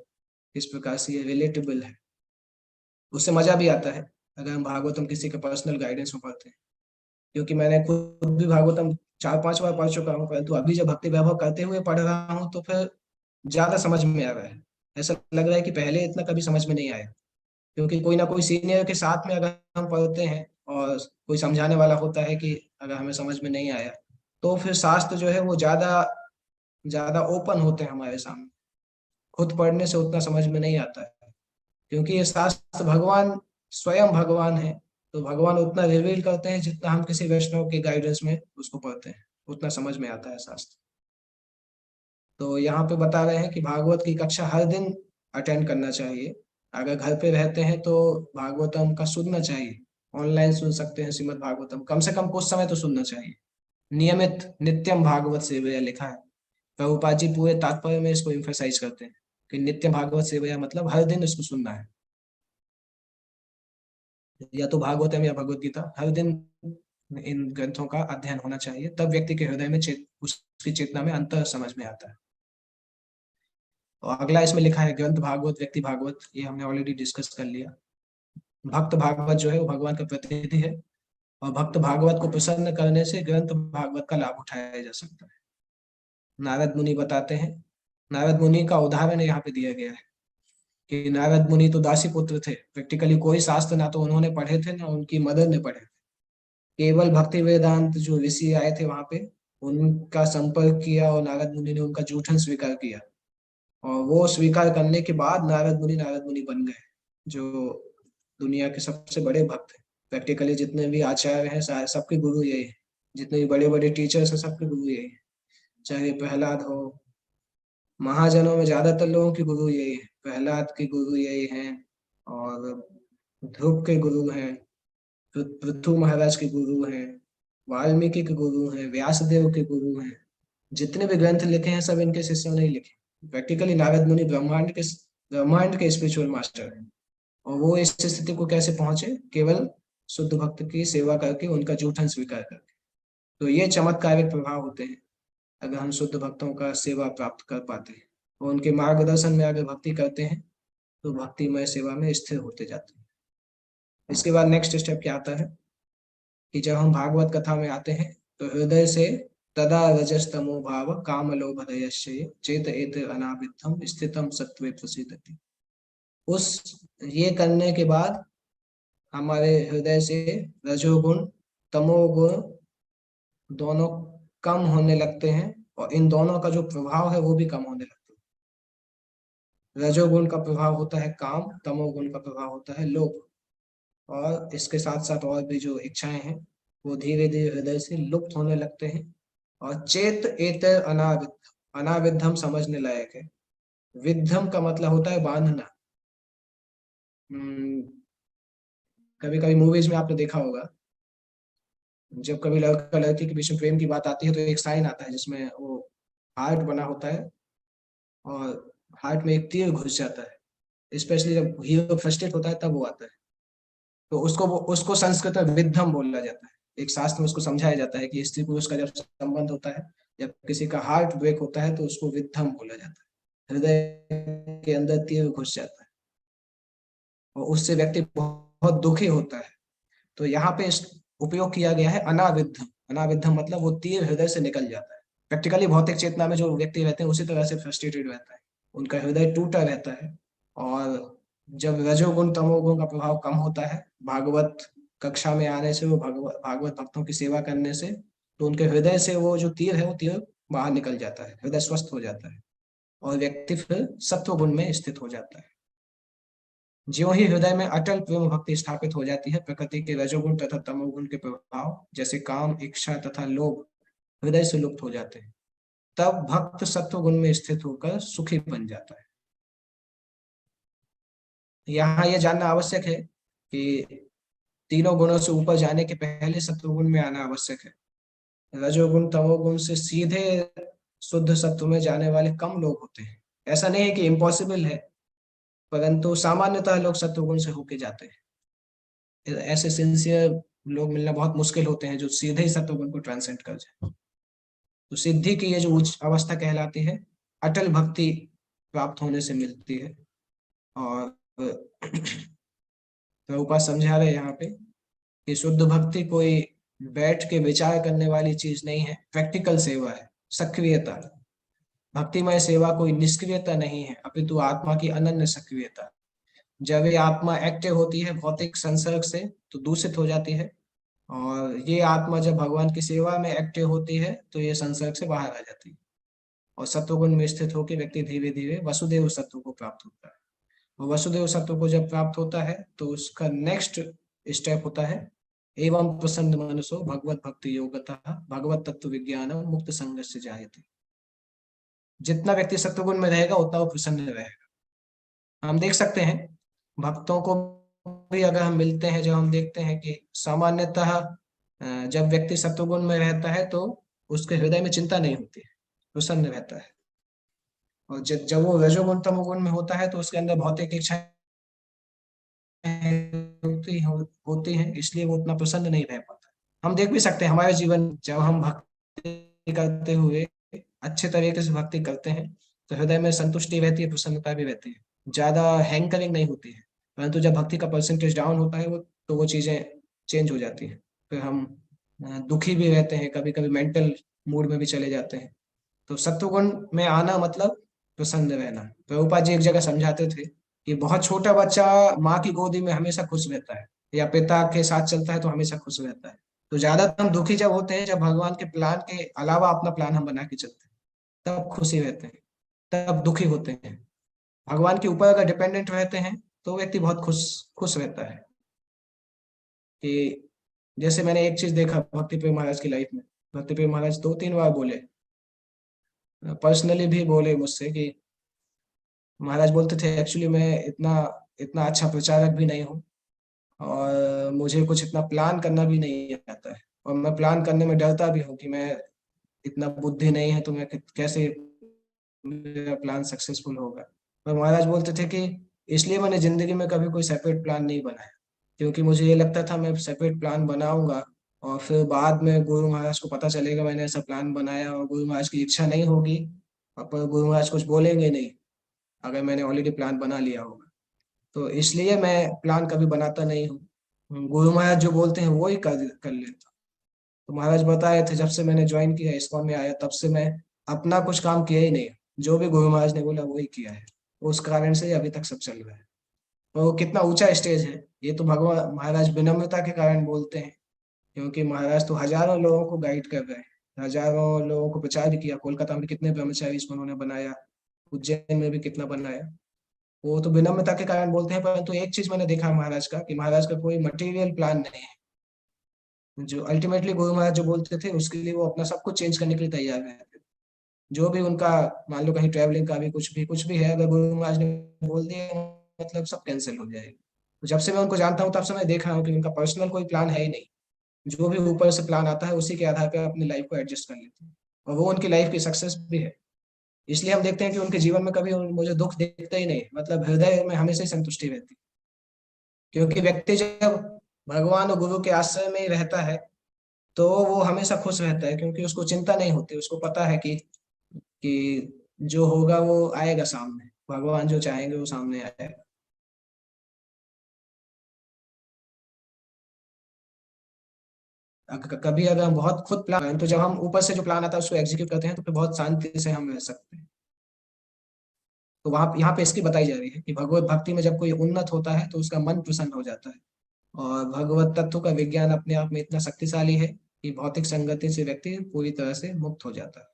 किस प्रकार से ये रिलेटेबल है। उससे मजा भी आता है अगर हम भागवतम किसी के पर्सनल गाइडेंस में पढ़ते हैं। क्योंकि मैंने खुद भी भागवतम 4-5 बार पढ़ चुका हूँ, परंतु अभी जब भक्ति वैभव करते हुए पढ़ रहा हूँ तो फिर ज्यादा समझ में आ रहा है। ऐसा लग रहा है कि पहले इतना कभी समझ में नहीं आया, क्योंकि कोई ना कोई सीनियर के साथ में अगर हम पढ़ते हैं और कोई समझाने वाला होता है कि अगर हमें समझ में नहीं आया तो फिर शास्त्र जो है वो ज्यादा ज्यादा ओपन होते हैं हमारे सामने। खुद पढ़ने से उतना समझ में नहीं आता है, क्योंकि ये शास्त्र भगवान स्वयं भगवान है। तो भगवान उतना रिवील करते हैं जितना हम किसी वैष्णव के गाइडेंस में उसको पढ़ते हैं उतना समझ में आता है शास्त्र। तो यहाँ पे बता रहे हैं कि भागवत की कक्षा हर दिन अटेंड करना चाहिए। अगर घर पे रहते हैं तो भागवतम का सुनना चाहिए, ऑनलाइन सुन सकते हैं श्रीमद् भागवतम, कम से कम कुछ समय तो सुनना चाहिए। नियमित नित्यम भागवत सेवया लिखा है। प्रभुपाद जी पूरे तात्पर्य में इसको इम्फेसाइज करते हैं कि नित्य भागवत सेवया मतलब हर दिन इसको सुनना है, या तो भागवतम या भगवत गीता हर दिन इन ग्रंथों का अध्ययन होना चाहिए, तब व्यक्ति के हृदय में उसकी चेतना में अंतर समझ में आता है। और अगला इसमें लिखा है ग्रंथ भागवत व्यक्ति भागवत, ये हमने ऑलरेडी डिस्कस कर लिया। भक्त भागवत जो है वो भगवान का प्रतिनिधि है, और भक्त भागवत को प्रसन्न करने से ग्रंथ भागवत का लाभ उठाया जा सकता है। नारद मुनि बताते हैं, नारद मुनि का उदाहरण यहाँ पे दिया गया है कि नारद मुनि तो दासी पुत्र थे, प्रैक्टिकली कोई शास्त्र ना तो उन्होंने पढ़े थे ना उनकी मदर ने पढ़े थे। केवल भक्ति वेदांत जो ऋषि आए थे वहां पे, उनका संपर्क किया और नारद मुनि ने उनका जूठन स्वीकार किया। और वो स्वीकार करने के बाद नारद मुनि बन गए, जो दुनिया के सबसे बड़े भक्त हैं। प्रैक्टिकली जितने भी आचार्य हैं सबके गुरु यही है, जितने भी बड़े बड़े टीचर्स हैं सबके गुरु यही है। चाहे प्रहलाद हो, महाजनों में ज्यादातर लोगों के गुरु यही है, प्रहलाद के गुरु यही हैं, और ध्रुव के गुरु हैं, पृथु महाराज के गुरु हैं, वाल्मीकि के गुरु हैं, व्यासदेव के गुरु हैं। जितने भी ग्रंथ लिखे हैं सब इनके शिष्यों ने ही लिखे। प्रैक्टिकली नारद मुनि ब्रह्मांड के स्पिरिचुअल मास्टर हैं। और वो इस स्थिति को कैसे पहुंचे? केवल शुद्ध भक्त की सेवा करके, उनका जूठन स्वीकार करके। तो ये चमत्कारिक प्रभाव होते हैं अगर हम शुद्ध भक्तों का सेवा प्राप्त कर पाते हैं और उनके मार्गदर्शन में अगर भक्ति करते हैं तो भक्तिमय सेवा में स्थिर होते जाते हैं। इसके बाद नेक्स्ट स्टेप क्या आता है कि जब हम भागवत कथा में आते हैं तो हृदय से तदा रजस्तमो भाव काम लोभ दयश्चय चेत एत अनाविद्धम स्थितम सत्वे प्रसिद्धति। उस ये करने के बाद हमारे हृदय से रजोगुण तमोगुण दोनों कम होने लगते हैं, और इन दोनों का जो प्रभाव है वो भी कम होने लगता है। रजोगुण का प्रभाव होता है काम, तमोगुण का प्रभाव होता है लोभ, और इसके साथ साथ और भी जो इच्छाएं हैं वो धीरे धीरे हृदय से लुप्त होने लगते हैं। और चेत एतर अनाविद्ध, अनाविद्धम समझने लायक है। विद्धम का मतलब होता है बांधना। कभी कभी मूवीज में आपने देखा होगा, जब कभी लड़का लड़की के बीच में प्रेम की बात आती है तो एक साइन आता है जिसमें वो हार्ट बना होता है और हार्ट में एक तीर घुस जाता है। स्पेशली जब हीरो फ्रस्ट्रेट होता है तब वो आता है। तो उसको संस्कृत में विद्धम बोला जाता है। एक शास्त्र में उसको समझाया जाता है कि स्त्री पुरुष का जब संबंध होता है, जब किसी का हार्ट ब्रेक होता है तो उसको विद्धम बोला जाता है। हृदय के अंदर तीर घुस जाता है और उससे व्यक्ति बहुत दुखी होता है। तो यहाँ पे इस उपयोग किया गया है अनाविद्धम। अनाविद्धम मतलब वो तीर हृदय से निकल जाता है। प्रैक्टिकली भौतिक चेतना में जो व्यक्ति रहते हैं उसी तरह से फ्रस्ट्रेटेड रहता है, उनका हृदय टूटा रहता है। और जब रजोगुण तमोगुण का प्रभाव कम होता है भागवत कक्षा में आने से, वो भागवत भक्तों की सेवा करने से, तो उनके हृदय से वो जो तीर है वो तीर बाहर निकल जाता है, हृदय स्वस्थ हो जाता है और व्यक्ति फिर सत्व गुण में स्थित हो जाता है। ज्यों ही हृदय में अटल प्रेम भक्ति स्थापित हो जाती है, प्रकृति के रजोगुण तथा तमोगुण के प्रभाव जैसे काम, इच्छा तथा लोभ हृदय से लुप्त हो जाते हैं, तब भक्त सत्व गुण में स्थित होकर सुखी बन जाता है। यहाँ यह जानना आवश्यक है कि तीनों गुणों से ऊपर जाने के पहले सत्व गुण में आना आवश्यक है। रजोगुण तमोगुण से सीधे शुद्ध सत्व में जाने वाले कम लोग होते हैं। ऐसा नहीं है कि इम्पॉसिबल है, परंतु सामान्यतः लोग सत्व गुण से होके जाते हैं। ऐसे सिंसियर लोग मिलना बहुत मुश्किल होते हैं जो सीधे ही सत्व गुण को ट्रांसेंड कर जाए। तो सिद्धि की ये जो उच्च अवस्था कहलाती है, अटल भक्ति प्राप्त होने से मिलती है। और प्रभुपाद समझा रहे यहाँ पे कि शुद्ध भक्ति कोई बैठ के विचार करने वाली चीज नहीं है, प्रैक्टिकल सेवा है, सक्रियता। भक्तिमय सेवा कोई निष्क्रियता नहीं है, अपितु आत्मा की अनन्य सक्रियता। जब ये आत्मा एक्टिव होती है भौतिक संसर्ग से तो दूषित हो जाती है, और ये आत्मा जब भगवान की सेवा में एक्टिव होती है तो ये संसर्ग से बाहर आ जाती है और सत्वगुण में स्थित होकर व्यक्ति धीरे धीरे वसुदेव सत्व को प्राप्त होता है। और वसुदेव सत्व को जब प्राप्त होता है तो उसका नेक्स्ट स्टेप होता है एवं प्रसन्न मनसो भगवत भक्ति योगतः भगवत तत्व विज्ञान मुक्त संग से जायते। जितना व्यक्ति सत्वगुण में रहेगा उतना वो प्रसन्न रहेगा। हम देख सकते हैं भक्तों को भी अगर हम मिलते हैं, जब हम देखते हैं कि सामान्यतः जब व्यक्ति सत्वगुण में रहता है तो उसके हृदय में चिंता नहीं होती है, प्रसन्न रहता है। और जब वो रजोगुण तमोगुण में होता है तो उसके अंदर भौतिक इच्छाएं होती हैं, इसलिए वो उतना प्रसन्न नहीं रह पाता। हम देख भी सकते हैं हमारे जीवन, जब हम भक्ति करते हुए अच्छे तरीके से भक्ति करते हैं तो हृदय में संतुष्टि रहती है, प्रसन्नता भी रहती है, ज्यादा हैंकरिंग नहीं होती है। परंतु जब भक्ति का परसेंटेज डाउन होता है वो तो वो चीजें चेंज हो जाती है। फिर हम दुखी भी रहते हैं, कभी कभी मेंटल मूड में भी चले जाते हैं। तो सत्वगुण में आना मतलब प्रसन्न रहना। प्रभुपाद जी एक जगह समझाते थे कि बहुत छोटा बच्चा माँ की गोदी में हमेशा खुश रहता है, या पिता के साथ चलता है तो हमेशा खुश रहता है। तो ज्यादातर हम दुखी जब होते हैं जब भगवान के प्लान के अलावा अपना प्लान हम बना के चलते हैं, तब खुशी रहते हैं, तब दुखी होते हैं। भगवान के ऊपर अगर डिपेंडेंट रहते हैं तो व्यक्ति बहुत खुश खुश रहता है। कि जैसे मैंने एक चीज देखा भक्ति प्रेम महाराज की लाइफ में। भक्ति प्रेम महाराज 2-3 बार बोले, पर्सनली भी बोले मुझसे कि महाराज बोलते थे एक्चुअली मैं इतना इतना अच्छा प्रचारक भी नहीं हूँ, और मुझे कुछ इतना प्लान करना भी नहीं आता है, और मैं प्लान करने में डरता भी हूँ कि मैं इतना बुद्धि नहीं है तो मैं कैसे मेरा प्लान सक्सेसफुल होगा। पर महाराज बोलते थे कि इसलिए मैंने जिंदगी में कभी कोई सेपरेट प्लान नहीं बनाया, क्योंकि मुझे ये लगता था मैं सेपरेट प्लान बनाऊंगा और फिर बाद में गुरु महाराज को पता चलेगा मैंने ऐसा प्लान बनाया, और गुरु महाराज की इच्छा नहीं होगी, और पर गुरु महाराज कुछ बोलेंगे नहीं अगर मैंने ऑलरेडी प्लान बना लिया होगा। तो इसलिए मैं प्लान कभी बनाता नहीं हूँ, गुरु महाराज जो बोलते हैं वो ही कर लेता। तो महाराज बताए थे जब से मैंने ज्वाइन किया, इस्कॉन में आया, तब से मैं अपना कुछ काम किया ही नहीं, जो भी गुरु महाराज ने बोला वही किया है। उस कारण से अभी तक सब चल रहा है। तो वो कितना ऊंचा स्टेज है, ये तो भगवान महाराज विनम्रता के कारण बोलते हैं, क्योंकि महाराज तो हजारों लोगों को गाइड कर रहे हैं, हजारों लोगों को प्रचार भी किया। कोलकाता में कितने ब्रह्मचारी उन्होंने बनाया, उज्जैन में भी कितना बनाया। वो तो विनम्रता के कारण बोलते हैं, परंतु एक चीज मैंने देखा महाराज का, कि महाराज का कोई मटेरियल प्लान नहीं है। जो अल्टीमेटली गुरु महाराज जो बोलते थे उसके लिए वो अपना सब कुछ चेंज करने के लिए तैयार रहते थे। जो भी उनका, मान लो कहीं ट्रैवलिंग का भी कुछ भी है, अगर गुरु महाराज ने बोल दिया मतलब सब कैंसिल हो जाएगा। तो जब से मैं उनको जानता हूँ तब से मैं देख रहा हूँ कि उनका पर्सनल कोई प्लान है ही नहीं। जो भी ऊपर से प्लान आता है उसी के आधार पर अपनी लाइफ को एडजस्ट कर लेते हैं, और वो उनकी लाइफ की सक्सेस भी है। इसलिए हम देखते हैं कि उनके जीवन में कभी मुझे दुख दिखता ही नहीं, मतलब हृदय में हमेशा ही संतुष्टि रहती है। क्योंकि व्यक्ति जब भगवान और गुरु के आश्रय में ही रहता है तो वो हमेशा खुश रहता है, क्योंकि उसको चिंता नहीं होती, उसको पता है कि जो होगा वो आएगा सामने, भगवान जो चाहेंगे वो सामने आएगा। कभी अगर हम बहुत खुद प्लान, तो जब हम ऊपर से जो प्लान आता है उसको एग्जीक्यूट करते हैं तो फिर बहुत शांति से हम रह सकते हैं। तो वहां यहाँ पे इसकी बताई जा रही है कि भगवत भक्ति में जब कोई उन्नत होता है तो उसका मन प्रसन्न हो जाता है, और भगवत तत्व का विज्ञान अपने आप में इतना शक्तिशाली है कि भौतिक संगति से व्यक्ति पूरी तरह से मुक्त हो जाता है।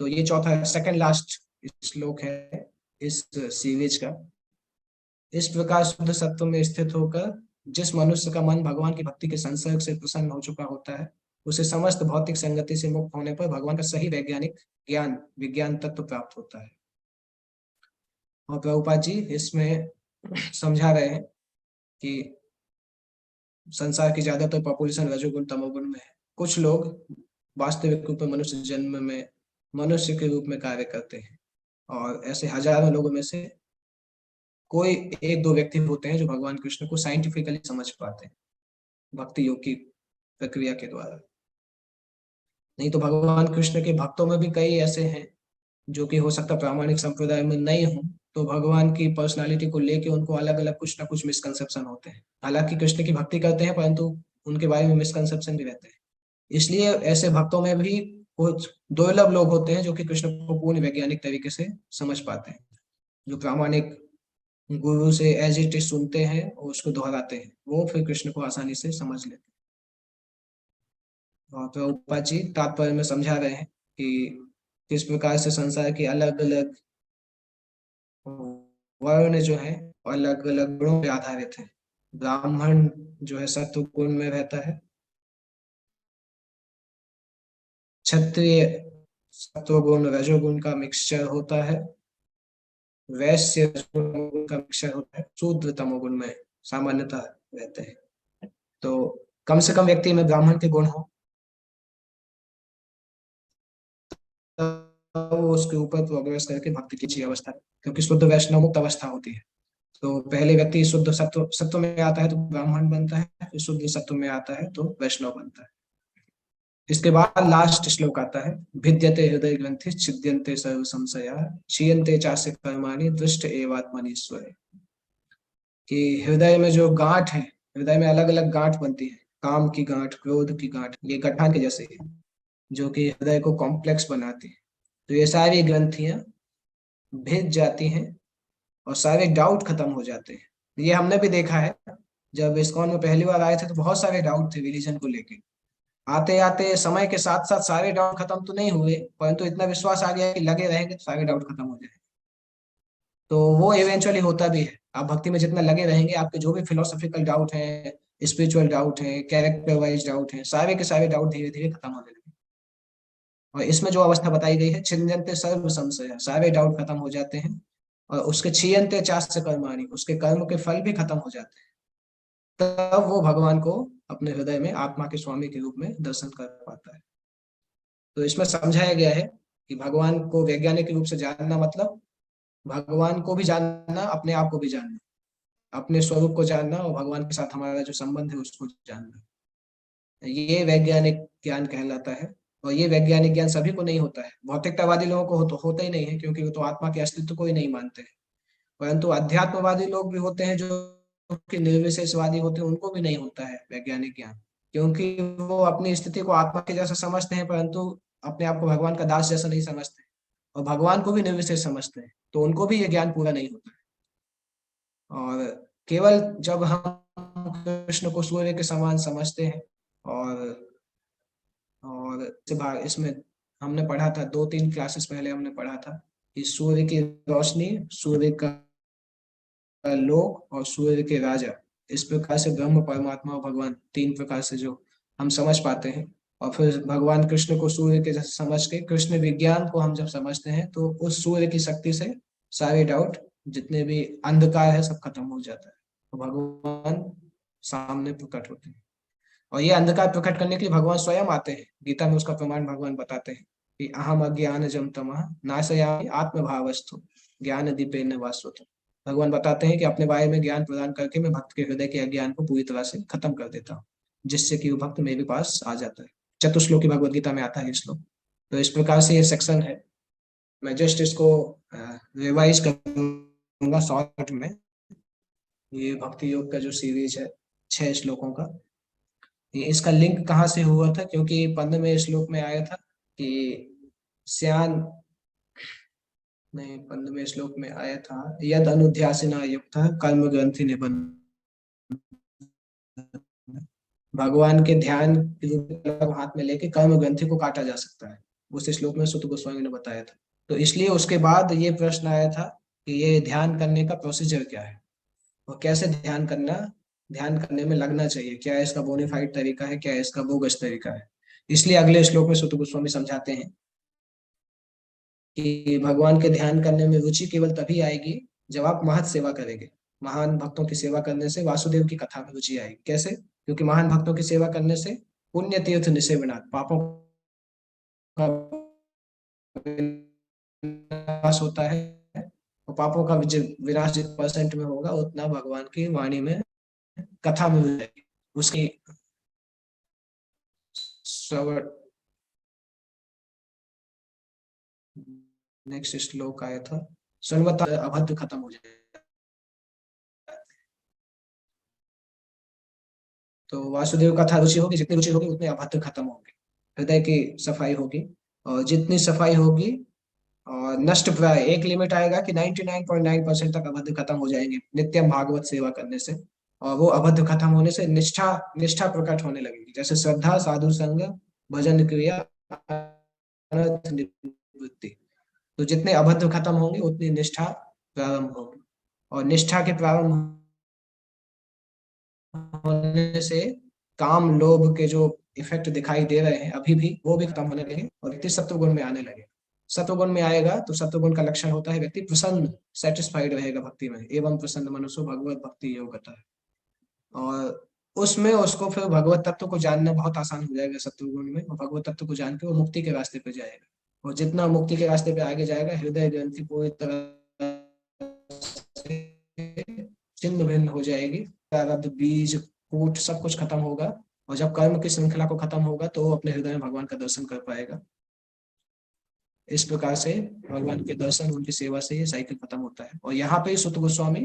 तो ये चौथा सेकंड लास्ट श्लोक है इस सीरीज का। इस प्रकार शुद्ध सत्व में स्थित होकर जिस मनुष्य का मन भगवान की भक्ति के संसर्ग से प्रसन्न हो चुका होता है, उसे समस्त भौतिक संगति से मुक्त होने पर भगवान का सही वैज्ञानिक ज्ञान विज्ञान तत्व प्राप्त होता है। और प्रभुपाद जी इसमें समझा रहे हैं कि संसार की ज्यादातर पॉपुलेशन रजोगुण तमोगुण में है। कुछ लोग वास्तविक रूप में मनुष्य जन्म में मनुष्य के रूप में कार्य करते हैं, और ऐसे हजारों लोगों में से कोई एक दो व्यक्ति होते हैं जो भगवान कृष्ण को साइंटिफिकली समझ पाते हैं भक्ति योग की प्रक्रिया के द्वारा। नहीं तो भगवान कृष्ण के भक्तों में भी कई ऐसे हैं जो कि हो सकता प्रामाणिक संप्रदाय में नहीं हो, तो भगवान की पर्सनालिटी को लेके उनको अलग अलग कुछ ना कुछ मिसकंसेप्शन होते हैं। हालांकि कृष्ण की भक्ति करते हैं परंतु उनके बारे में मिसकंसेप्शन भी रहते हैं। इसलिए ऐसे भक्तों में भी कुछ दुर्लभ लोग होते हैं जो कि कृष्ण को पूर्ण वैज्ञानिक तरीके से समझ पाते हैं, जो प्रामाणिक गुरु से एज इट इज सुनते हैं और उसको दोहराते हैं, वो फिर कृष्ण को आसानी से समझ लेते हैं। और प्रभुपाद जी तात्पर्य में समझा रहे हैं कि किस प्रकार से संसार की अलग अलग वर्ण जो है अलग अलग गुणों पे आधारित है। ब्राह्मण जो है सत्व गुण में रहता है, क्षत्रिय सत्वगुण रजोगुण का मिक्सचर होता है, वैश्य रजोगुण का मिक्सचर होता है, शूद्र तमोगुण में सामान्यतः रहते हैं। तो कम से कम व्यक्ति में ब्राह्मण के गुण हो तो वो उसके ऊपर प्रोग्रेस करके भक्ति की अच्छी अवस्था है, क्योंकि शुद्ध वैष्णव मुक्त अवस्था होती है। तो पहले व्यक्ति शुद्ध सत्व सत्व में आता है तो ब्राह्मण बनता है, फिर शुद्ध सत्व में आता है तो वैष्णव बनता है। इसके बाद लास्ट श्लोक आता है, भिद्यते हृदय ग्रंथि छिद्यन्ते सर्व संशया क्षीयन्ते चास्य कर्माणि दृष्ट एवात्मनीश्वर। कि हृदय में जो गांठ है, हृदय में अलग अलग गांठ बनती है, काम की गांठ, क्रोध की गांठ, ये गठान के जैसे है, जो कि हृदय को कॉम्प्लेक्स बनाती है। तो ये सारी ग्रंथियां भिज जाती हैं और सारे डाउट खत्म हो जाते हैं। ये हमने भी देखा है, जब इस्कॉन में पहली बार आए थे तो बहुत सारे डाउट थे रिलीजन को लेके। आते आते समय के साथ साथ सारे डाउट खत्म तो नहीं हुए, परंतु इतना विश्वास आ गया कि लगे रहेंगे तो सारे डाउट खत्म हो जाएंगे। तो वो इवेंचुअली होता भी है। आप भक्ति में जितना लगे रहेंगे, आपके जो भी फिलोसॉफिकल डाउट हैं, स्पिरिचुअल डाउट हैं, कैरेक्टर वाइज डाउट हैं, सारे के सारे डाउट धीरे धीरे खत्म होने लगे। और इसमें जो अवस्था बताई गई है, छिन्नते सर्व संशय, सारे डाउट खत्म हो जाते हैं। और उसके छीयंते चास्य कर्माणि, उसके कर्म के फल भी खत्म हो जाते हैं। तब वो भगवान को अपने हृदय में आत्मा के स्वामी के रूप में दर्शन कर पाता है। तो इसमें समझाया गया है कि भगवान को वैज्ञानिक रूप से जानना मतलब भगवान को भी जानना, अपने आप को भी जानना, अपने स्वरूप को जानना और भगवान के साथ हमारा जो संबंध है उसको जानना, ये वैज्ञानिक ज्ञान कहलाता है। और ये वैज्ञानिक ज्ञान सभी को नहीं होता है। भौतिकतावादी लोगों को तो होता ही नहीं है, क्योंकि वो तो आत्मा के अस्तित्व को ही नहीं मानते हैं। परंतु अध्यात्मवादी लोग भी होते हैं जो कि निर्विशेषवादी होते हैं, उनको भी नहीं होता है वैज्ञानिक ज्ञान, क्योंकि वो अपनी स्थिति को आत्मा के जैसा समझते हैं, परंतु अपने आप को भगवान का दास जैसा नहीं समझते, और भगवान को भी निर्विशेष समझते हैं, तो उनको भी ये ज्ञान पूरा नहीं होता है। और केवल जब हम कृष्ण को सूर्य के समान समझते हैं, और इसमें हमने पढ़ा था, 2-3 क्लासेस पहले हमने पढ़ा था कि सूर्य की रोशनी, सूर्य का लोक और सूर्य के राजा, इस प्रकार से ब्रह्म, परमात्मा और भगवान, 3 प्रकार से जो हम समझ पाते हैं। और फिर भगवान कृष्ण को सूर्य के जैसे समझ के, कृष्ण विज्ञान को हम जब समझते हैं, तो उस सूर्य की शक्ति से सारे डाउट, जितने भी अंधकार है, सब खत्म हो जाता है, तो भगवान सामने प्रकट होते हैं। और ये अंधकार प्रकट करने के लिए भगवान स्वयं आते हैं। गीता में उसका प्रमाण भगवान बताते हैं कि अहम अज्ञानजं तमः नाशयामि आत्मभावस्थो ज्ञान दीपेन भास्वतो। भगवान बताते हैं कि अपने बारे में ज्ञान प्रदान करके मैं भक्त के हृदय के अज्ञान को पूरी तरह से खत्म कर देता हूँ, जिससे कि वो भक्त मेरे पास आ जाता है। चतुश्लोकी भगवत गीता में आता है ये श्लोक। तो इस प्रकार से ये सेक्शन है। मैं जस्ट इसको रिवाइज करूंगा शॉर्ट में। ये भक्ति योग का जो सीरीज है 6 श्लोकों का, ये इसका लिंक कहाँ से हुआ था, क्योंकि 15वें श्लोक में आया था कि श्यान, नहीं, 15वें श्लोक में आया था, यद अनुध्यासिना युक्त कर्म ग्रंथि निबंध, भगवान के ध्यान को हाथ में लेके कर्म ग्रंथि को काटा जा सकता है। उस श्लोक में सुत गोस्वामी ने बताया था। तो इसलिए उसके बाद ये प्रश्न आया था कि ये ध्यान करने का प्रोसीजर क्या है, और कैसे ध्यान करना, ध्यान करने में लगना चाहिए, क्या इसका बोनीफाइड तरीका है, क्या इसका बोगस तरीका है। इसलिए अगले श्लोक में सुत गोस्वामी समझाते हैं कि भगवान के ध्यान करने में रुचि केवल तभी आएगी जब आप महत सेवा करेंगे। महान भक्तों की सेवा करने से वासुदेव की कथा में रुचि आएगी। कैसे? क्योंकि महान भक्तों की सेवा करने से पुण्य तीर्थ निसेवनात्, पापों का विनाश होता है, और पापों का विनाश जिस परसेंट में होगा, उतना भगवान की वाणी में, कथा में हो जाएगी, उसकी श्रवण। नेक्स्ट श्लोक आया था, सुनवता अभद्र खत्म हो जाए। तो वासुदेव का था रुचि होगी, जितनी रुचि होगी उतने अभद्र खत्म होंगे, हृदय की सफाई होगी। और जितनी सफाई होगी, और नष्ट प्राय, एक लिमिट आएगा कि 99.9% तक अभद्र खत्म हो जाएंगे नित्यम भागवत सेवा करने से। और वो अभद्र खत्म होने से निष्ठा, निष्ठा प्रकट होने लगेगी, जैसे श्रद्धा, साधु संग, भजन क्रिया, अनर्थ निवृत्ति। तो जितने अभद्र खत्म होंगे उतनी निष्ठा प्रारंभ होगी, और निष्ठा के प्रारंभ होने से काम, लोभ के जो इफेक्ट दिखाई दे रहे हैं अभी भी, वो भी खत्म होने लगे और व्यक्ति सत्वगुण में आने लगे। सत्वगुण में आएगा तो सत्वगुण का लक्षण होता है व्यक्ति प्रसन्न, सेटिस्फाइड रहेगा भक्ति में। एवं प्रसन्न मनुष्य भगवत भक्ति योग्यता है। और उसमें उसको फिर भगवत तत्व को जानना बहुत आसान हो जाएगा सत्वगुण में, और भगवत तत्व को जान के वो मुक्ति के रास्ते पे जाएगा। और जितना मुक्ति के रास्ते पे आगे जाएगा, हृदय ग्रंथि पूरी तरह छिन्न भिन्न हो जाएगी, प्रारब्ध, बीज, कूट सब कुछ खत्म होगा। और जब कर्म की श्रृंखला को खत्म होगा तो वो अपने हृदय में भगवान का दर्शन कर पाएगा। इस प्रकार से भगवान के दर्शन, उनकी सेवा से ये साइकिल खत्म होता है। और यहाँ पे सुत गोस्वामी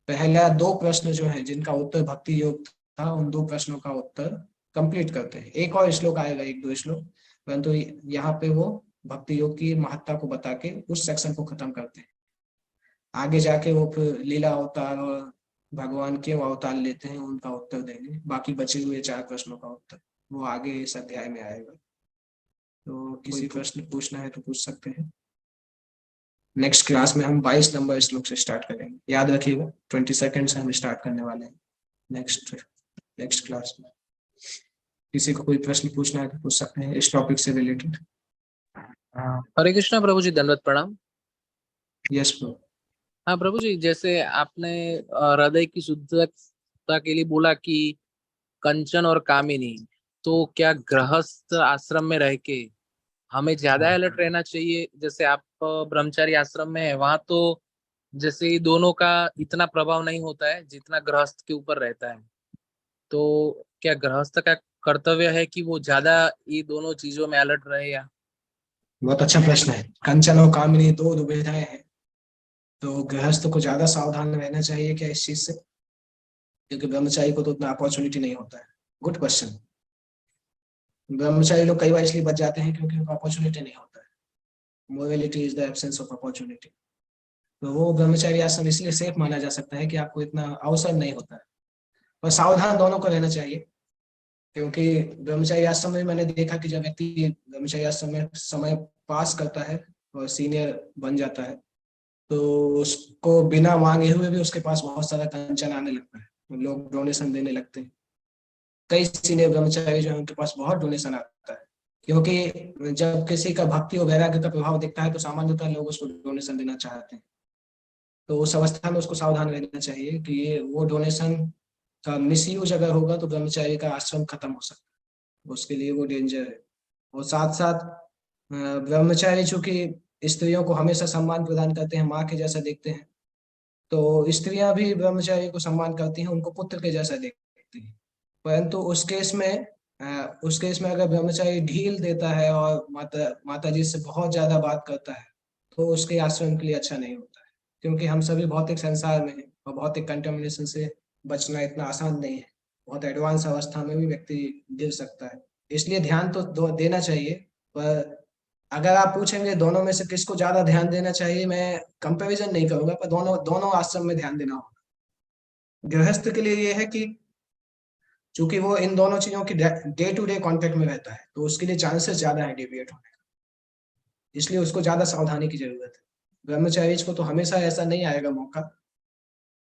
पहला 2 प्रश्न जो है जिनका उत्तर भक्ति योग था, उन 2 प्रश्नों का उत्तर कंप्लीट करते हैं। एक और श्लोक आएगा, एक दो श्लोक, परंतु यहाँ पे वो भक्ति योग की महत्ता को बता के उस सेक्शन को खत्म करते हैं। आगे जाके वो फिर लीला अवतार और भगवान क्यों अवतार लेते हैं उनका उत्तर देंगे, बाकी बचे हुए 4 प्रश्नों का उत्तर वो आगे इस अध्याय में आएगा। तो किसी बिल्कुल। प्रश्न पूछना है तो पूछ सकते हैं। नेक्स्ट क्लास में हम 22 नंबर श्लोक से स्टार्ट करेंगे, याद रखिएगा 20 सेकेंड से हम स्टार्ट करने वाले हैं नेक्स्ट नेक्स्ट क्लास में। किसी को कोई प्रश्न पूछना है तो पूछ सकते हैं इस टॉपिक से रिलेटेड। हरे कृष्णा प्रभु जी, दंडवत प्रणाम। Yes bro. हाँ प्रभु जी, जैसे आपने हृदय की शुद्धता के लिए बोला कि कंचन और कामिनी, तो क्या गृहस्थ आश्रम में रह के हमें ज्यादा अलर्ट रहना चाहिए? जैसे आप ब्रह्मचारी आश्रम में है, वहां तो जैसे ये दोनों का इतना प्रभाव नहीं होता है जितना गृहस्थ के ऊपर रहता है। तो क्या गृहस्थ का कर्तव्य है कि वो ज्यादा ये दोनों चीजों में अलर्ट रहे या? बहुत अच्छा प्रश्न है। कंचन और कामिनी दो दुविधाएं हैं, तो गृहस्थ को ज्यादा सावधान रहना चाहिए क्या इस चीज से, क्योंकि ब्रह्मचारी को तो उतना अपॉर्चुनिटी नहीं होता है। Good question. ब्रह्मचारी लोग कई बार इसलिए बच जाते हैं क्योंकि उनको अपॉर्चुनिटी नहीं होता है। Morality is the absence of opportunity. तो वो ब्रह्मचारी आश्रम इसलिए सेफ माना जा सकता है कि आपको इतना अवसर नहीं होता है। पर सावधान दोनों को रहना चाहिए, क्योंकि ब्रह्मचारी आश्रम में मैंने देखा कि जब व्यक्ति ब्रह्मचारी आश्रम में समय पास करता है और सीनियर बन जाता है, तो उसको बिना मांगे हुए भी उसके पास बहुत सारा कंचन आने लगता है, लोग डोनेशन देने लगते हैं। कई सीनियर ब्रह्मचारी जो है उनके पास बहुत डोनेशन आता है, क्योंकि जब किसी का भक्ति और वैराग्य का प्रभाव दिखता है तो सामान्यतः लोग उसको डोनेशन देना चाहते हैं। तो उस अवस्था में उसको सावधान रहना चाहिए कि ये वो डोनेशन का मिसयूज अगर होगा तो ब्रह्मचारी का आश्रम खत्म हो सकता है, उसके लिए वो डेंजर है। और साथ साथ ब्रह्मचारी चूंकि स्त्रियों को हमेशा सम्मान प्रदान करते हैं, माँ के जैसा देखते हैं, तो स्त्रियां भी ब्रह्मचारी को सम्मान करती हैं, उनको पुत्र के जैसा देखती हैं। परंतु उस केस में अगर ब्रह्मचारी ढील देता है और माता जी से बहुत ज्यादा बात करता है, तो उसके आश्रम के लिए अच्छा नहीं होता है। क्योंकि हम सभी भौतिक संसार में हैं और भौतिक कंटेमिनेशन से बचना इतना आसान नहीं है। बहुत एडवांस अवस्था में भी व्यक्ति गिर सकता है। इसलिए ध्यान तो देना चाहिए। पर अगर आप पूछेंगे दोनों में से किसको ज्यादा ध्यान देना चाहिए, मैं कंपैरिजन नहीं करूंगा, पर दोनों दोनों आश्रम में ध्यान देना होगा। गृहस्थ के लिए ये है कि चूंकि वो इन दोनों चीजों की डे टू डे कांटेक्ट में रहता है, तो उसके लिए चांसेस ज्यादा है डेविएट होने का, इसलिए उसको ज्यादा सावधानी की जरूरत है। ब्रह्मचारी को तो हमेशा ऐसा नहीं आएगा मौका,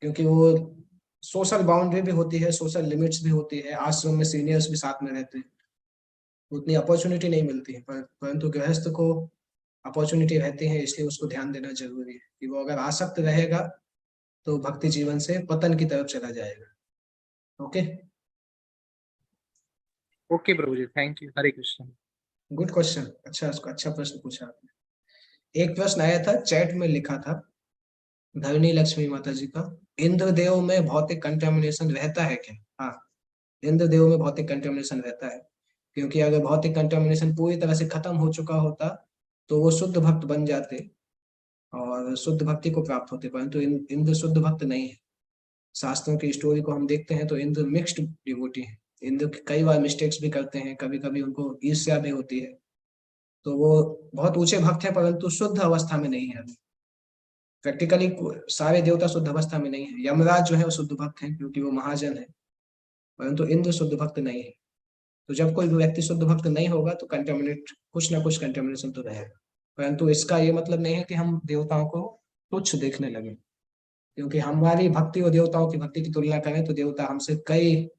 क्योंकि वो सोशल बाउंड्री भी होती है, सोशल लिमिट्स भी होती है, आश्रम में सीनियर्स भी साथ में रहते हैं, उतनी अपॉर्चुनिटी नहीं मिलती है। परंतु गृहस्थ को अपॉर्चुनिटी रहती है, इसलिए उसको ध्यान देना जरूरी है कि वो अगर आसक्त रहेगा तो भक्ति जीवन से पतन की तरफ चला जाएगा। Okay. Okay Prabhu ji, thank you. Hare Krishna. Good question. अच्छा प्रश्न पूछा आपने। एक प्रश्न आया था, चैट में लिखा था धरणी लक्ष्मी माता जी का, इंद्रदेव में भौतिक कंटेमिनेशन रहता है क्या? हाँ, इंद्रदेव में भौतिक कंटेमिनेशन रहता है, क्योंकि अगर भौतिक कंटेमिनेशन पूरी तरह से खत्म हो चुका होता तो वो शुद्ध भक्त बन जाते और शुद्ध भक्ति को प्राप्त होते, परंतु इंद्र शुद्ध भक्त नहीं है। शास्त्रों की स्टोरी को हम देखते हैं तो इंद्र मिक्स्ड डिवोटी है। इंद्र कई बार मिस्टेक्स भी करते हैं, कभी कभी उनको ईर्ष्या भी होती है, तो वो बहुत ऊंचे भक्त है परंतु शुद्ध अवस्था में नहीं है। प्रैक्टिकली सारे देवता शुद्ध अवस्था में नहीं है। यमराज जो है वो शुद्ध भक्त है क्योंकि वो महाजन है, परंतु इंद्र शुद्ध भक्त नहीं है। तो जब कोई भी व्यक्ति शुद्ध भक्त नहीं होगा तो कंटेमिनेट कुछ ना कुछ कंटेमिनेशन तो रहेगा। परंतु इसका ये मतलब नहीं है कि हम देवताओं को तुच्छ देखने लगे, क्योंकि हमारी भक्ति और देवताओं की भक्ति की तुलना करें तो देवता हमसे कई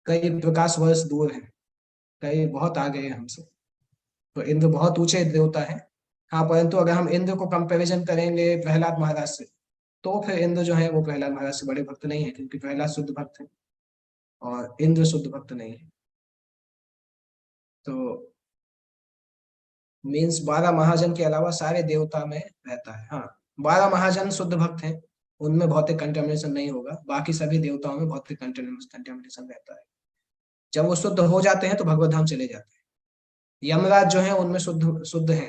कई प्रकाश वर्ष दूर है, कई बहुत आगे हैं हमसे। तो इंद्र बहुत ऊंचे देवता है। हाँ, परंतु अगर हम इंद्र को कंपैरिजन करेंगे प्रहलाद महाराज से, तो फिर इंद्र जो है वो प्रहलाद महाराज से बड़े भक्त नहीं है, क्योंकि प्रहलाद शुद्ध भक्त है और इंद्र शुद्ध भक्त नहीं है। तो मीन्स 12 महाजन के अलावा सारे देवता में रहता है। हाँ, 12 महाजन शुद्ध भक्त हैं, उनमें भौतिक कंटेमिनेशन नहीं होगा, बाकी सभी देवताओं में भौतिक कंटेमिनेशन रहता है। जब वो शुद्ध हो जाते हैं तो भगवत धाम चले जाते हैं। यमराज जो है उनमें शुद्ध शुद्ध है,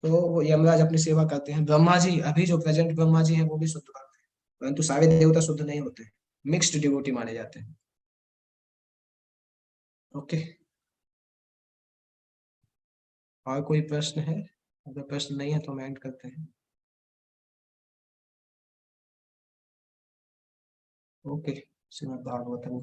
तो वो यमराज अपनी सेवा करते हैं। ब्रह्मा जी, अभी जो प्रेजेंट ब्रह्मा जी हैं वो भी शुद्ध भक्त हैं, परंतु सारे देवता शुद्ध नहीं होते, मिक्स्ड डिवोटी माने जाते हैं। ओके, और कोई प्रश्न है? अगर प्रश्न नहीं है तो हम एंड करते हैं। ओके, श्रीमद् भागवतम।